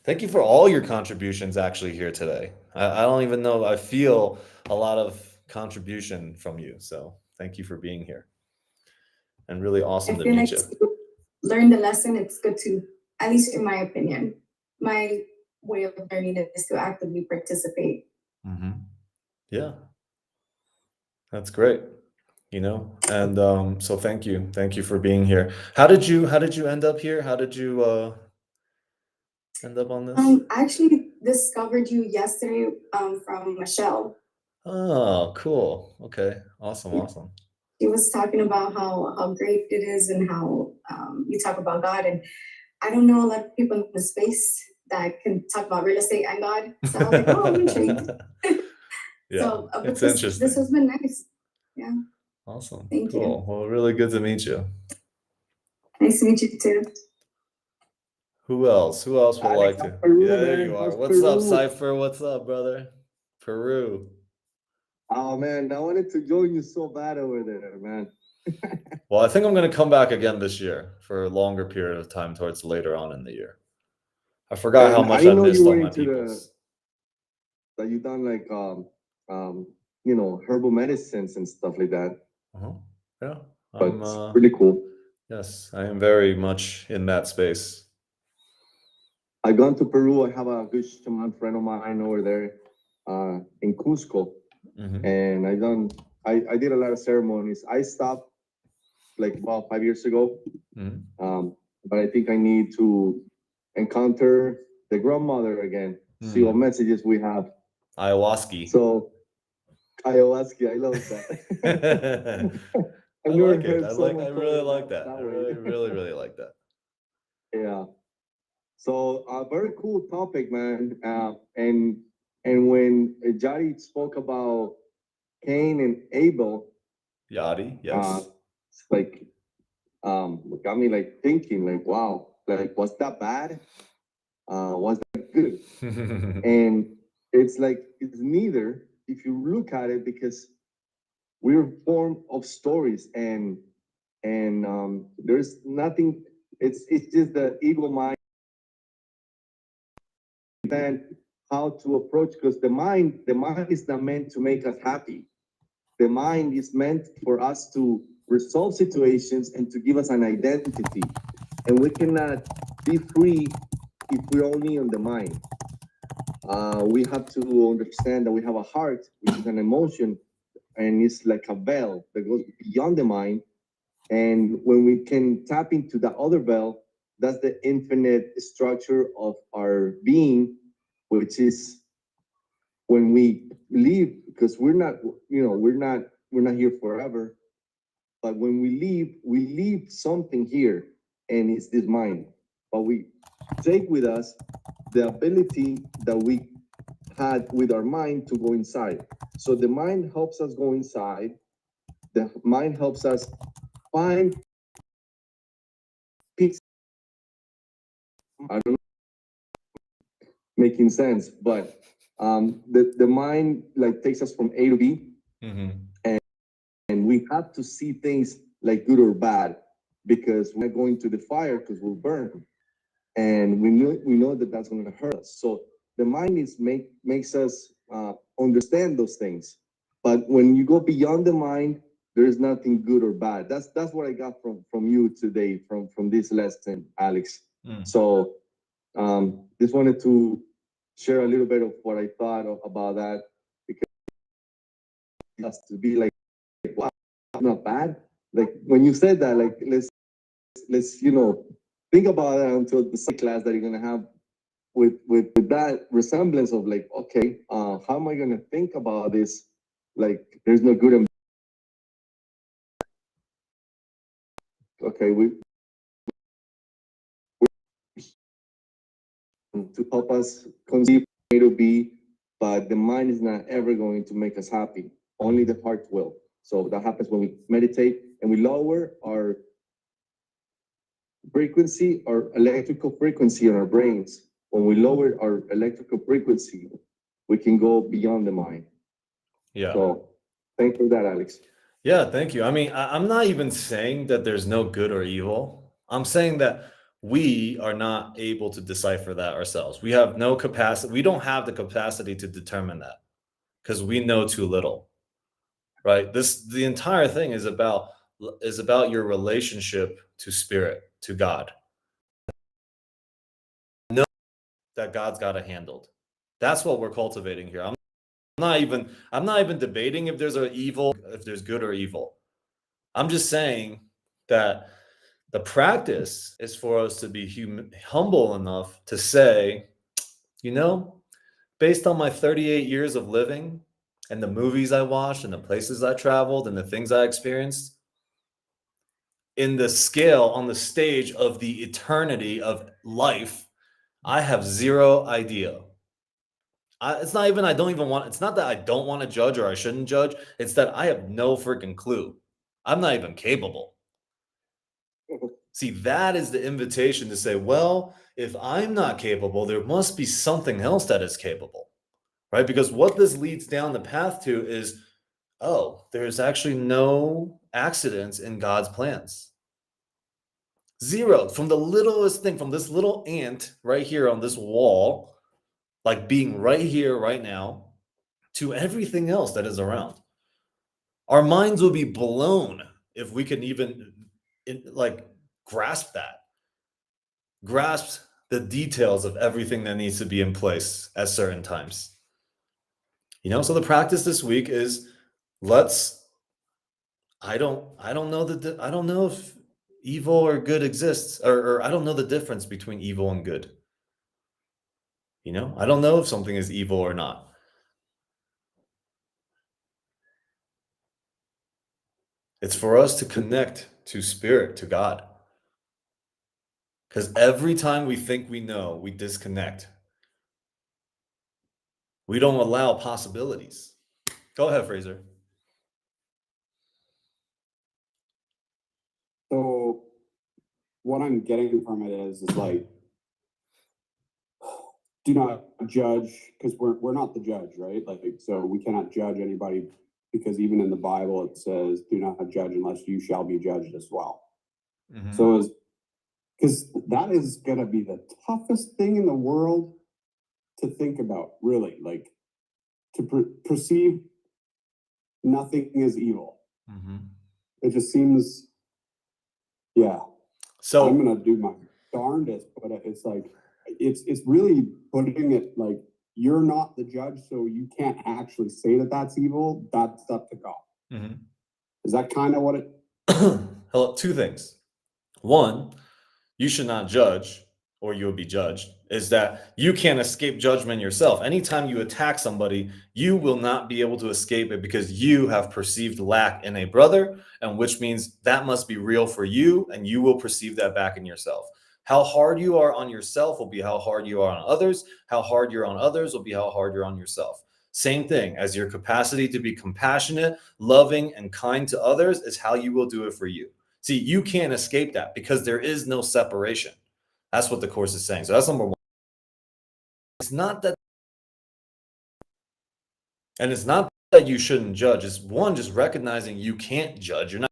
Speaker 1: Thank you for all your contributions actually here today. I don't even know, I feel a lot of contribution from you. So thank you for being here. And really
Speaker 3: I
Speaker 1: awesome to
Speaker 3: feel
Speaker 1: meet
Speaker 3: like
Speaker 1: you.
Speaker 3: to learn the lesson, it's good to, at least in my opinion, my way of learning it is to actively participate.
Speaker 1: Yeah, that's great. And so thank you for being here. How did you end up here? How did you end up on this?
Speaker 3: I actually discovered you yesterday from Michelle.
Speaker 1: Oh, cool. Okay, awesome.
Speaker 3: She was talking about how great it is and how you talk about God. And I don't know a lot of people in the space that can talk about real estate and God. So I was like, oh, I'm intrigued.
Speaker 1: Yeah,
Speaker 3: So, but
Speaker 1: it's
Speaker 3: this
Speaker 1: interesting.
Speaker 3: has been nice. Yeah,
Speaker 1: Awesome.
Speaker 3: thank you.
Speaker 1: Cool. Well, really good to meet you.
Speaker 3: Nice to meet you too.
Speaker 1: Who else would
Speaker 4: Alex,
Speaker 1: like
Speaker 4: how's
Speaker 1: to?
Speaker 4: Peru,
Speaker 1: Yeah, there
Speaker 4: man?
Speaker 1: you are.
Speaker 4: How's
Speaker 1: What's up,
Speaker 4: Peru?
Speaker 1: Cypher? What's up, brother? Peru.
Speaker 4: Oh man, I wanted to join you so bad over there, man.
Speaker 1: Well, I think I'm going to come back again this year for a longer period of time towards later on in the year. I forgot how
Speaker 4: And I
Speaker 1: much I
Speaker 4: didn't know
Speaker 1: missed
Speaker 4: you
Speaker 1: all
Speaker 4: were
Speaker 1: my
Speaker 4: into
Speaker 1: peoples.
Speaker 4: that you done like herbal medicines and stuff like that.
Speaker 1: Yeah,
Speaker 4: But
Speaker 1: I'm
Speaker 4: it's really cool.
Speaker 1: yes, I am very much in that space.
Speaker 4: I've gone to Peru. I have a good shaman friend of mine over there in Cusco. And I did a lot of ceremonies. I stopped like about 5 years ago. But I think I need to encounter the grandmother again, see what messages we have.
Speaker 1: Ayahuasca.
Speaker 4: So ayahuasca, I love that.
Speaker 1: I
Speaker 4: never
Speaker 1: like it.
Speaker 4: heard
Speaker 1: I
Speaker 4: someone call
Speaker 1: really
Speaker 4: it
Speaker 1: like that. I
Speaker 4: way.
Speaker 1: really like that.
Speaker 4: Yeah. So a very cool topic, man. And when Jari spoke about Cain and Abel,
Speaker 1: Yadi, yes.
Speaker 4: it's like got me like thinking, like, wow, like was that bad? Was that good? And it's like it's neither if you look at it, because we're formed of stories and there's nothing, it's just the ego mind and how to approach, because the mind is not meant to make us happy. The mind is meant for us to resolve situations and to give us an identity, and we cannot be free if we're only on the mind. We have to understand that we have a heart, which is an emotion, and it's like a veil that goes beyond the mind. And when we can tap into the other veil, that's the infinite structure of our being, which is when we leave, because we're not, we're not here forever. But when we leave something here, and it's this mind. But we take with us the ability that we had with our mind to go inside. So the mind helps us go inside. The mind helps us find peace. I don't know, making sense, but the mind like takes us from A to B, and we have to see things like good or bad, because we're not going to the fire because we'll burn, and we know that that's going to hurt us. So the mind makes us understand those things. But when you go beyond the mind, there is nothing good or bad. That's what I got from you today, from this lesson, Alex. So just wanted to share a little bit of what I thought about that, because it has to be like, wow, not bad. Like when you said that, like let's think about it until the second class that you're gonna have with that resemblance of like, okay, how am I gonna think about this? Like there's no good and okay, we to help us conceive A to B, but the mind is not ever going to make us happy. Only the heart will. So that happens when we meditate and we lower our frequency, our electrical frequency in our brains, when we lower our electrical frequency, we can go beyond the mind.
Speaker 1: Yeah.
Speaker 4: So thank you for that, Alex.
Speaker 1: Yeah, thank you. I mean, I'm not even saying that there's no good or evil. I'm saying that we are not able to decipher that ourselves. We have no capacity. We don't have the capacity to determine that because we know too little, right? The entire thing is about your relationship to spirit, to God. Know that God's got it handled. That's what we're cultivating here. I'm not even debating if there's if there's good or evil. I'm just saying that the practice is for us to be humble enough to say, based on my 38 years of living and the movies I watched and the places I traveled and the things I experienced, in the scale, on the stage of the eternity of life, I have zero idea. It's not that I don't want to judge or I shouldn't judge. It's that I have no freaking clue. I'm not even capable. See, that is the invitation to say, well, if I'm not capable, there must be something else that is capable, right? Because what this leads down the path to is, oh, there's actually no accidents in God's plans. Zero. From the littlest thing, from this little ant right here on this wall, like being right here, right now, to everything else that is around. Our minds will be blown if we can even grasp the details of everything that needs to be in place at certain times. So the practice this week is I don't know if evil or good exists, or I don't know the difference between evil and good. I don't know if something is evil or not. It's for us to connect to spirit, to God. Because every time we think we know, we disconnect. We don't allow possibilities. Go ahead, Fraser.
Speaker 5: So what I'm getting from it is like, do not judge, because we're not the judge, right? Like, so we cannot judge anybody, because even in the Bible it says, do not judge unless you shall be judged as well.
Speaker 1: Mm-hmm.
Speaker 5: So because that is gonna be the toughest thing in the world to think about, really, like to perceive nothing is evil.
Speaker 1: Mm-hmm.
Speaker 5: It just seems, yeah.
Speaker 1: So
Speaker 5: I'm gonna do my darndest, but it's like, it's really putting it like, you're not the judge, so you can't actually say that that's evil. That's up to God.
Speaker 1: Mm-hmm.
Speaker 5: Is that kind of what it?
Speaker 1: Hello, two things. One, you should not judge, or you will be judged, is that you can't escape judgment yourself. Anytime you attack somebody, you will not be able to escape it because you have perceived lack in a brother, and which means that must be real for you, and you will perceive that back in yourself. How hard you are on yourself will be how hard you are on others. How hard you're on others will be how hard you're on yourself. Same thing, as your capacity to be compassionate, loving, and kind to others is how you will do it for you. See, you can't escape that because there is no separation. That's what the Course is saying. So that's number one. It's not that, and it's not that you shouldn't judge. It's one, just recognizing you can't judge. You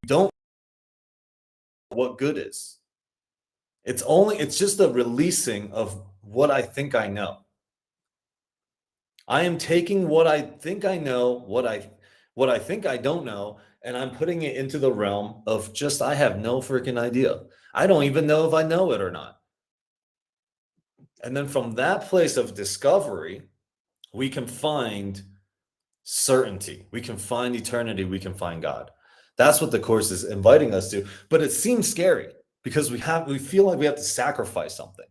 Speaker 1: don't know what good is. It's just a releasing of what I think I know. I am taking what I think I know, what I think I don't know, and I'm putting it into the realm of just, I have no freaking idea. I don't even know if I know it or not. And then from that place of discovery, we can find certainty. We can find eternity. We can find God. That's what the Course is inviting us to. But it seems scary because we feel like we have to sacrifice something.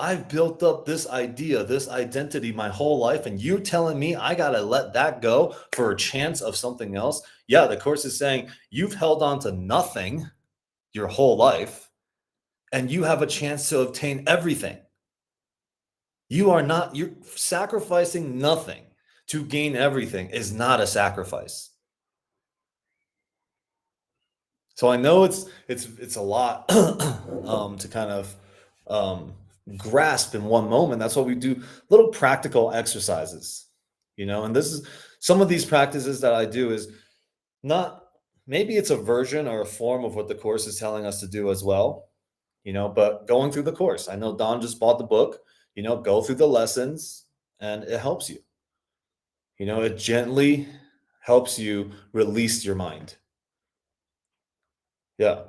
Speaker 1: I've built up this idea, this identity my whole life, and you telling me I got to let that go for a chance of something else? Yeah, the Course is saying you've held on to nothing your whole life, and you have a chance to obtain everything. You're sacrificing nothing to gain everything is not a sacrifice. So I know it's a lot to kind of grasp in one moment. That's why we do little practical exercises, and this is some of these practices that I do is not, maybe it's a version or a form of what the course is telling us to do as well, but going through the course. I know Don just bought the book, go through the lessons and it helps you. It gently helps you release your mind. Yeah.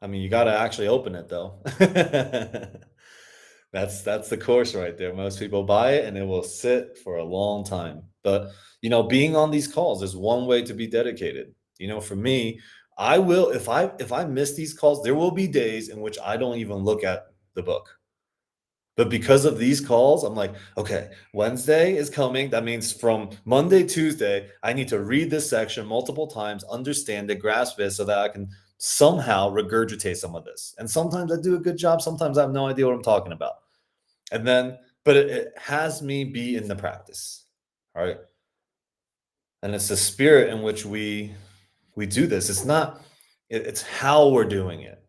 Speaker 1: I mean, you got to actually open it though. That's the course right there. Most people buy it and it will sit for a long time. But, being on these calls is one way to be dedicated. For me, I will, if I miss these calls, there will be days in which I don't even look at the book. But because of these calls, I'm like, okay, Wednesday is coming. That means from Monday, Tuesday, I need to read this section multiple times, understand it, grasp it, so that I can somehow regurgitate some of this. And sometimes I do a good job. Sometimes I have no idea what I'm talking about. And then, but it has me be in the practice, all right? And it's the spirit in which we do this. It's not, it's how we're doing it.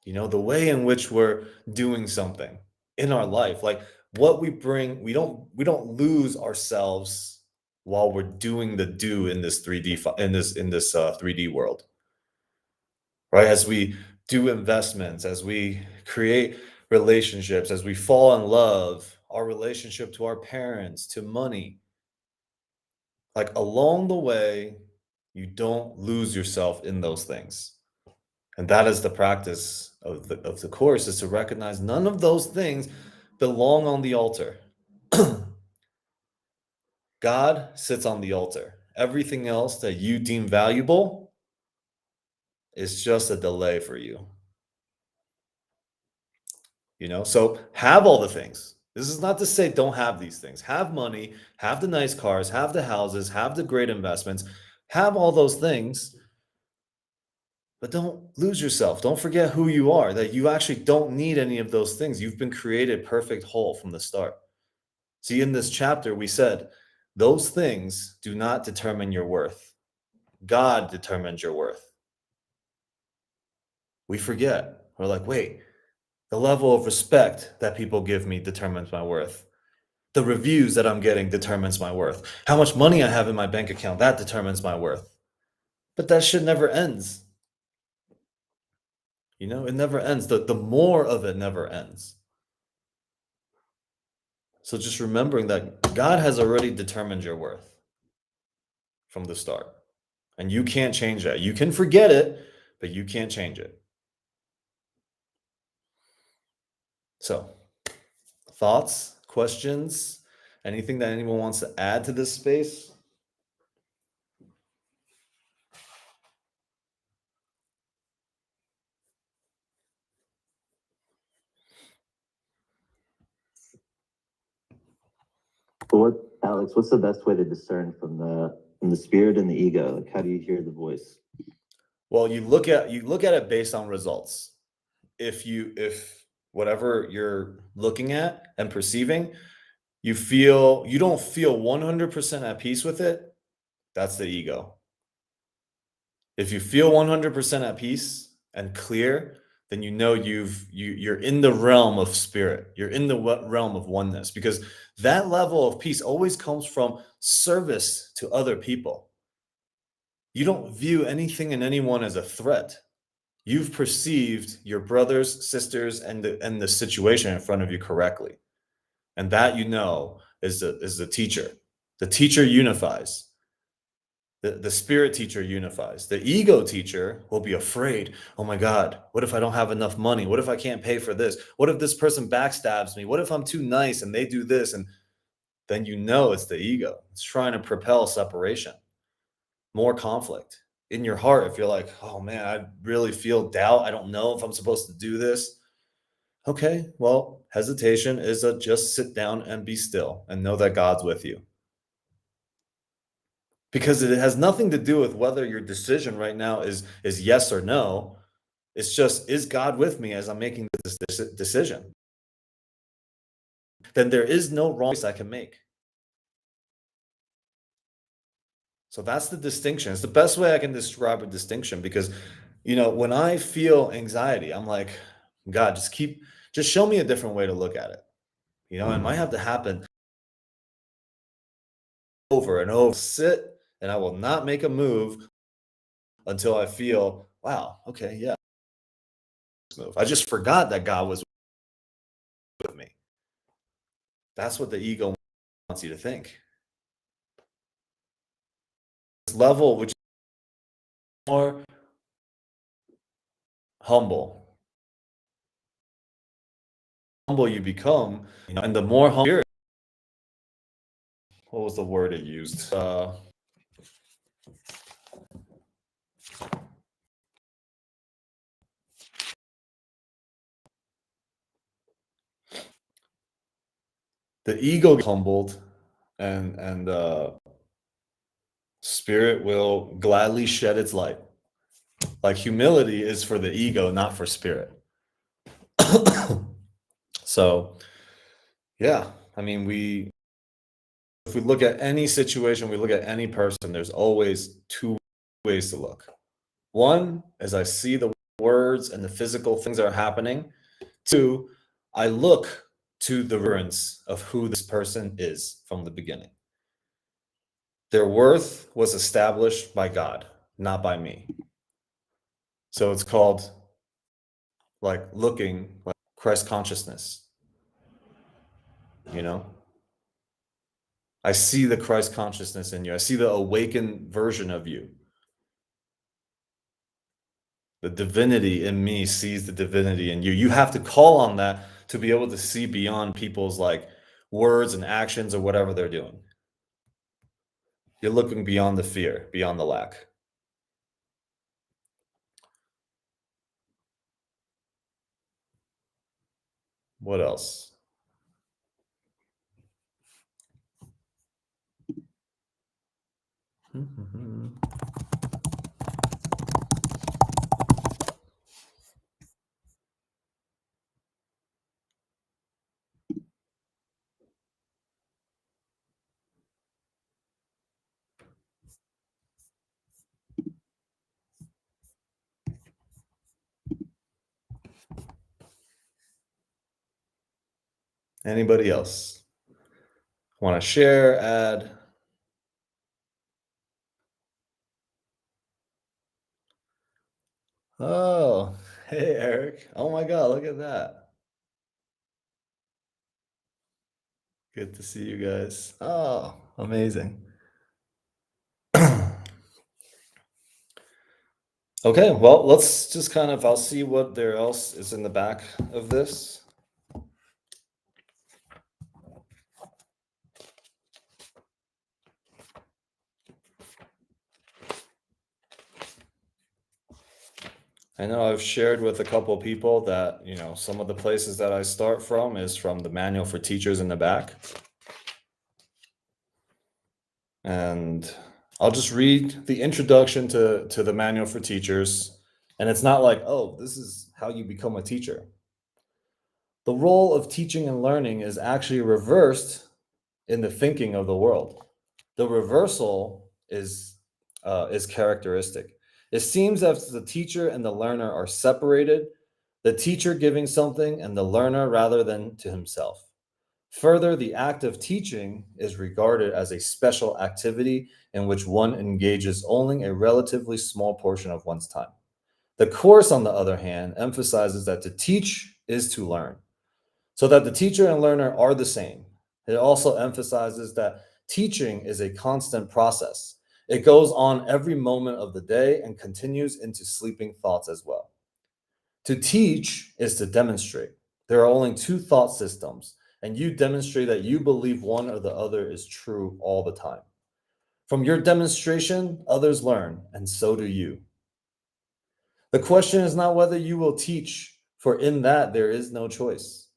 Speaker 1: The way in which we're doing something in our life, like what we bring, we don't lose ourselves while we're doing the do in this 3D in this 3D world, right? As we do investments, as we create relationships, as we fall in love, our relationship to our parents, to money, like along the way, you don't lose yourself in those things. And that is the practice of the course, is to recognize none of those things belong on the altar. God sits on the altar. Everything else that you deem valuable is just a delay for you. So have all the things. This is not to say don't have these things. Have money, have the nice cars, have the houses, have the great investments, have all those things. But don't lose yourself. Don't forget who you are, that you actually don't need any of those things. You've been created perfect whole from the start. See, in this chapter, we said those things do not determine your worth. God determines your worth. We forget. We're like, wait, the level of respect that people give me determines my worth. The reviews that I'm getting determines my worth. How much money I have in my bank account, that determines my worth. But that shit never ends. It never ends. The more of it never ends. So just remembering that God has already determined your worth from the start. And you can't change that. You can forget it, but you can't change it. So, thoughts, questions, anything that anyone wants to add to this space?
Speaker 6: Alex, what's the best way to discern from the spirit and the ego? Like, how do you hear the voice?
Speaker 1: Well, you look at it based on results. If whatever you're looking at and perceiving, you don't feel 100% at peace with it, that's the ego. If you feel 100% at peace and clear, then you're in the realm of spirit. You're in the realm of oneness, because that level of peace always comes from service to other people. You don't view anything and anyone as a threat. You've perceived your brothers, sisters, and the situation in front of you correctly. And that is the teacher. The teacher unifies. The spirit teacher unifies. The ego teacher will be afraid. Oh my God, what if I don't have enough money? What if I can't pay for this? What if this person backstabs me? What if I'm too nice and they do this? And then it's the ego. It's trying to propel separation, more conflict in your heart. If you're like, oh man, I really feel doubt. I don't know if I'm supposed to do this. Okay, well, hesitation is just sit down and be still and know that God's with you. Because it has nothing to do with whether your decision right now is yes or no. It's just, is God with me as I'm making this decision? Then there is no wrong choice I can make. So that's the distinction. It's the best way I can describe a distinction, because, when I feel anxiety, I'm like, God, just show me a different way to look at it. It might have to happen over and over. Sit, and I will not make a move until I feel, wow, okay, yeah, move. I just forgot that God was with me. That's what the ego wants you to think. This level, which is more humble you become, and the more humble, what was the word it used? The ego humbled, and spirit will gladly shed its light. Like, humility is for the ego, not for spirit. So, yeah, I mean, if we look at any situation, we look at any person, there's always two ways to look. One is I see the words and the physical things that are happening. Two, I look to the reference of who this person is from the beginning. Their worth was established by God, not by me. So it's called, like, looking like Christ consciousness. I see the Christ consciousness in you. I see the awakened version of you. The divinity in me sees the divinity in you. You have to call on that to be able to see beyond people's, like, words and actions or whatever they're doing. You're looking beyond the fear, beyond the lack. What else? Anybody else want to share, add? Oh, hey, Eric. Oh my God, look at that. Good to see you guys. Oh, amazing. Okay, well, let's just I'll see what there else is in the back of this. I know I've shared with a couple of people that, some of the places that I start from is from the manual for teachers in the back. And I'll just read the introduction to the manual for teachers. And it's not like, oh, this is how you become a teacher. The role of teaching and learning is actually reversed in the thinking of the world. The reversal is characteristic. It seems as the teacher and the learner are separated, the teacher giving something and the learner rather than to himself. Further, the act of teaching is regarded as a special activity in which one engages only a relatively small portion of one's time. The course, on the other hand, emphasizes that to teach is to learn, so that the teacher and learner are the same. It also emphasizes that teaching is a constant process. It goes on every moment of the day and continues into sleeping thoughts as well. To teach is to demonstrate. There are only two thought systems, and you demonstrate that you believe one or the other is true all the time. From your demonstration, others learn, and so do you. The question is not whether you will teach, for in that there is no choice.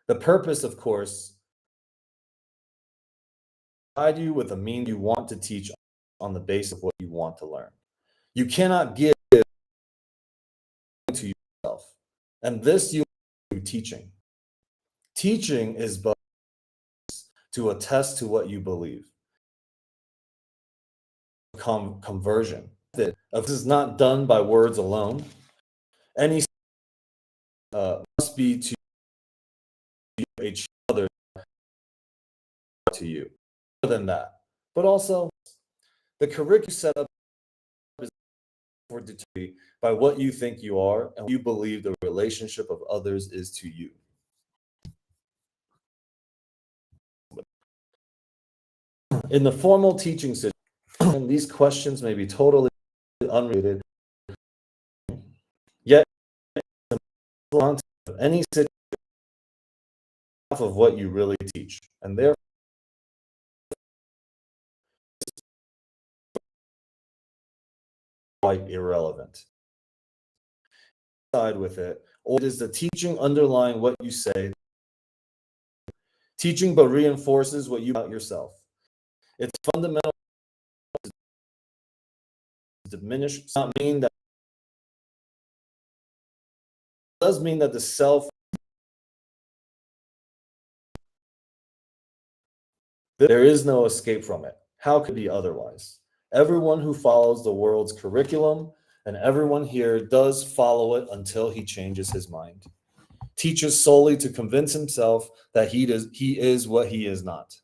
Speaker 1: The purpose, of course, provide you with a means you want to teach on the basis of what you want to learn. You cannot give to yourself, and this you do teaching. Teaching is but to attest to what you believe. conversion. If this is not done by words alone, any must be to each other, to you. More than that, but also the curriculum set up is for determined by what you think you are and what you believe the relationship of others is to you. In the formal teaching situation, these questions may be totally unrelated, yet of any situation of what you really teach, and therefore quite irrelevant. Side with it, or it is the teaching underlying what you say, teaching but reinforces what you about yourself. It's fundamental to diminish. Does not mean that it does mean that the self. There is no escape from it. How could it be otherwise? Everyone who follows the world's curriculum and everyone here does follow it until he changes his mind, teaches solely to convince himself that he is what he is not.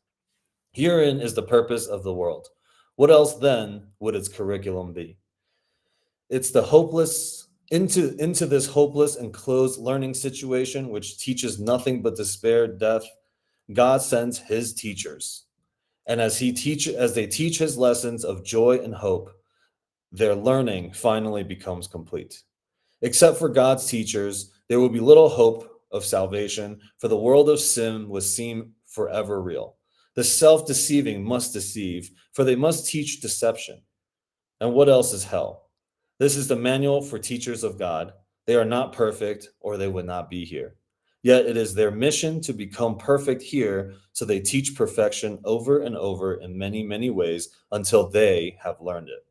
Speaker 1: Herein is the purpose of the world. What else then would its curriculum be? It's the hopeless into this hopeless and closed learning situation which teaches nothing but despair, death. God sends his teachers. And as they teach his lessons of joy and hope, their learning finally becomes complete. Except for God's teachers, there will be little hope of salvation, for the world of sin would seem forever real. The self-deceiving must deceive, for they must teach deception. And what else is hell? This is the manual for teachers of God. They are not perfect, or they would not be here. Yet it is their mission to become perfect here, so they teach perfection over and over in many, many ways until they have learned it.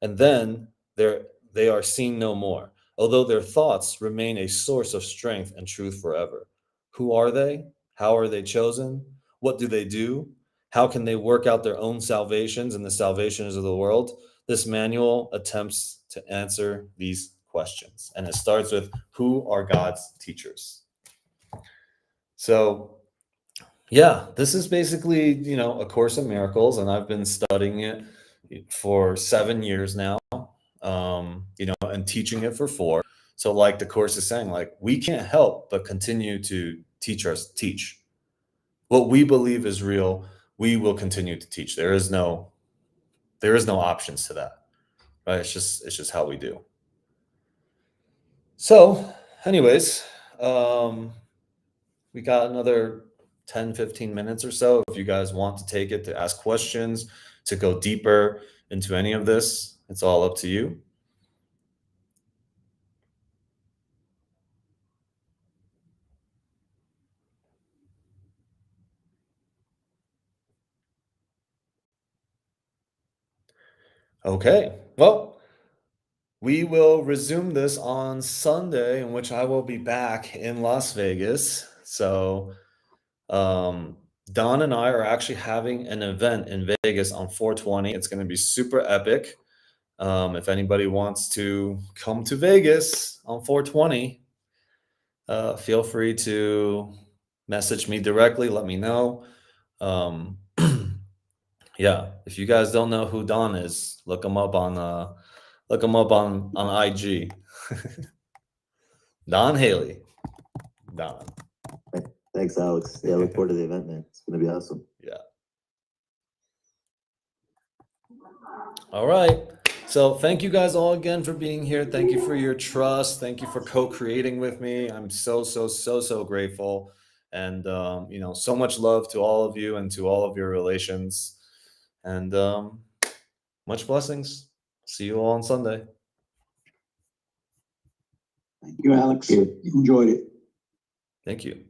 Speaker 1: And then they are seen no more, although their thoughts remain a source of strength and truth forever. Who are they? How are they chosen? What do they do? How can they work out their own salvations and the salvations of the world? This manual attempts to answer these questions. And it starts with, who are God's teachers? So, yeah, this is basically, A Course in Miracles, and I've been studying it for 7 years now, and teaching it for 4. So like the Course is saying, like, we can't help but continue to teach. What we believe is real, we will continue to teach. There is no options to that, right? It's just how we do. So anyways, we got another 10, 15 minutes or so. If you guys want to take it to ask questions, to go deeper into any of this, it's all up to you. Okay, well, we will resume this on Sunday, in which I will be back in Las Vegas. So Don and I are actually having an event in Vegas on 420. It's going to be super epic. If anybody wants to come to Vegas on 420, feel free to message me directly. Let me know. Yeah, if you guys don't know who Don is, look him up on IG. Don Haley. Don.
Speaker 6: Thanks, Alex. Yeah, I look forward to the event, man. It's gonna be awesome.
Speaker 1: Yeah. All right. So thank you guys all again for being here. Thank you for your trust. Thank you for co-creating with me. I'm so grateful. And so much love to all of you and to all of your relations. And much blessings. See you all on Sunday.
Speaker 7: Thank you, Alex. Enjoyed it.
Speaker 1: Thank you.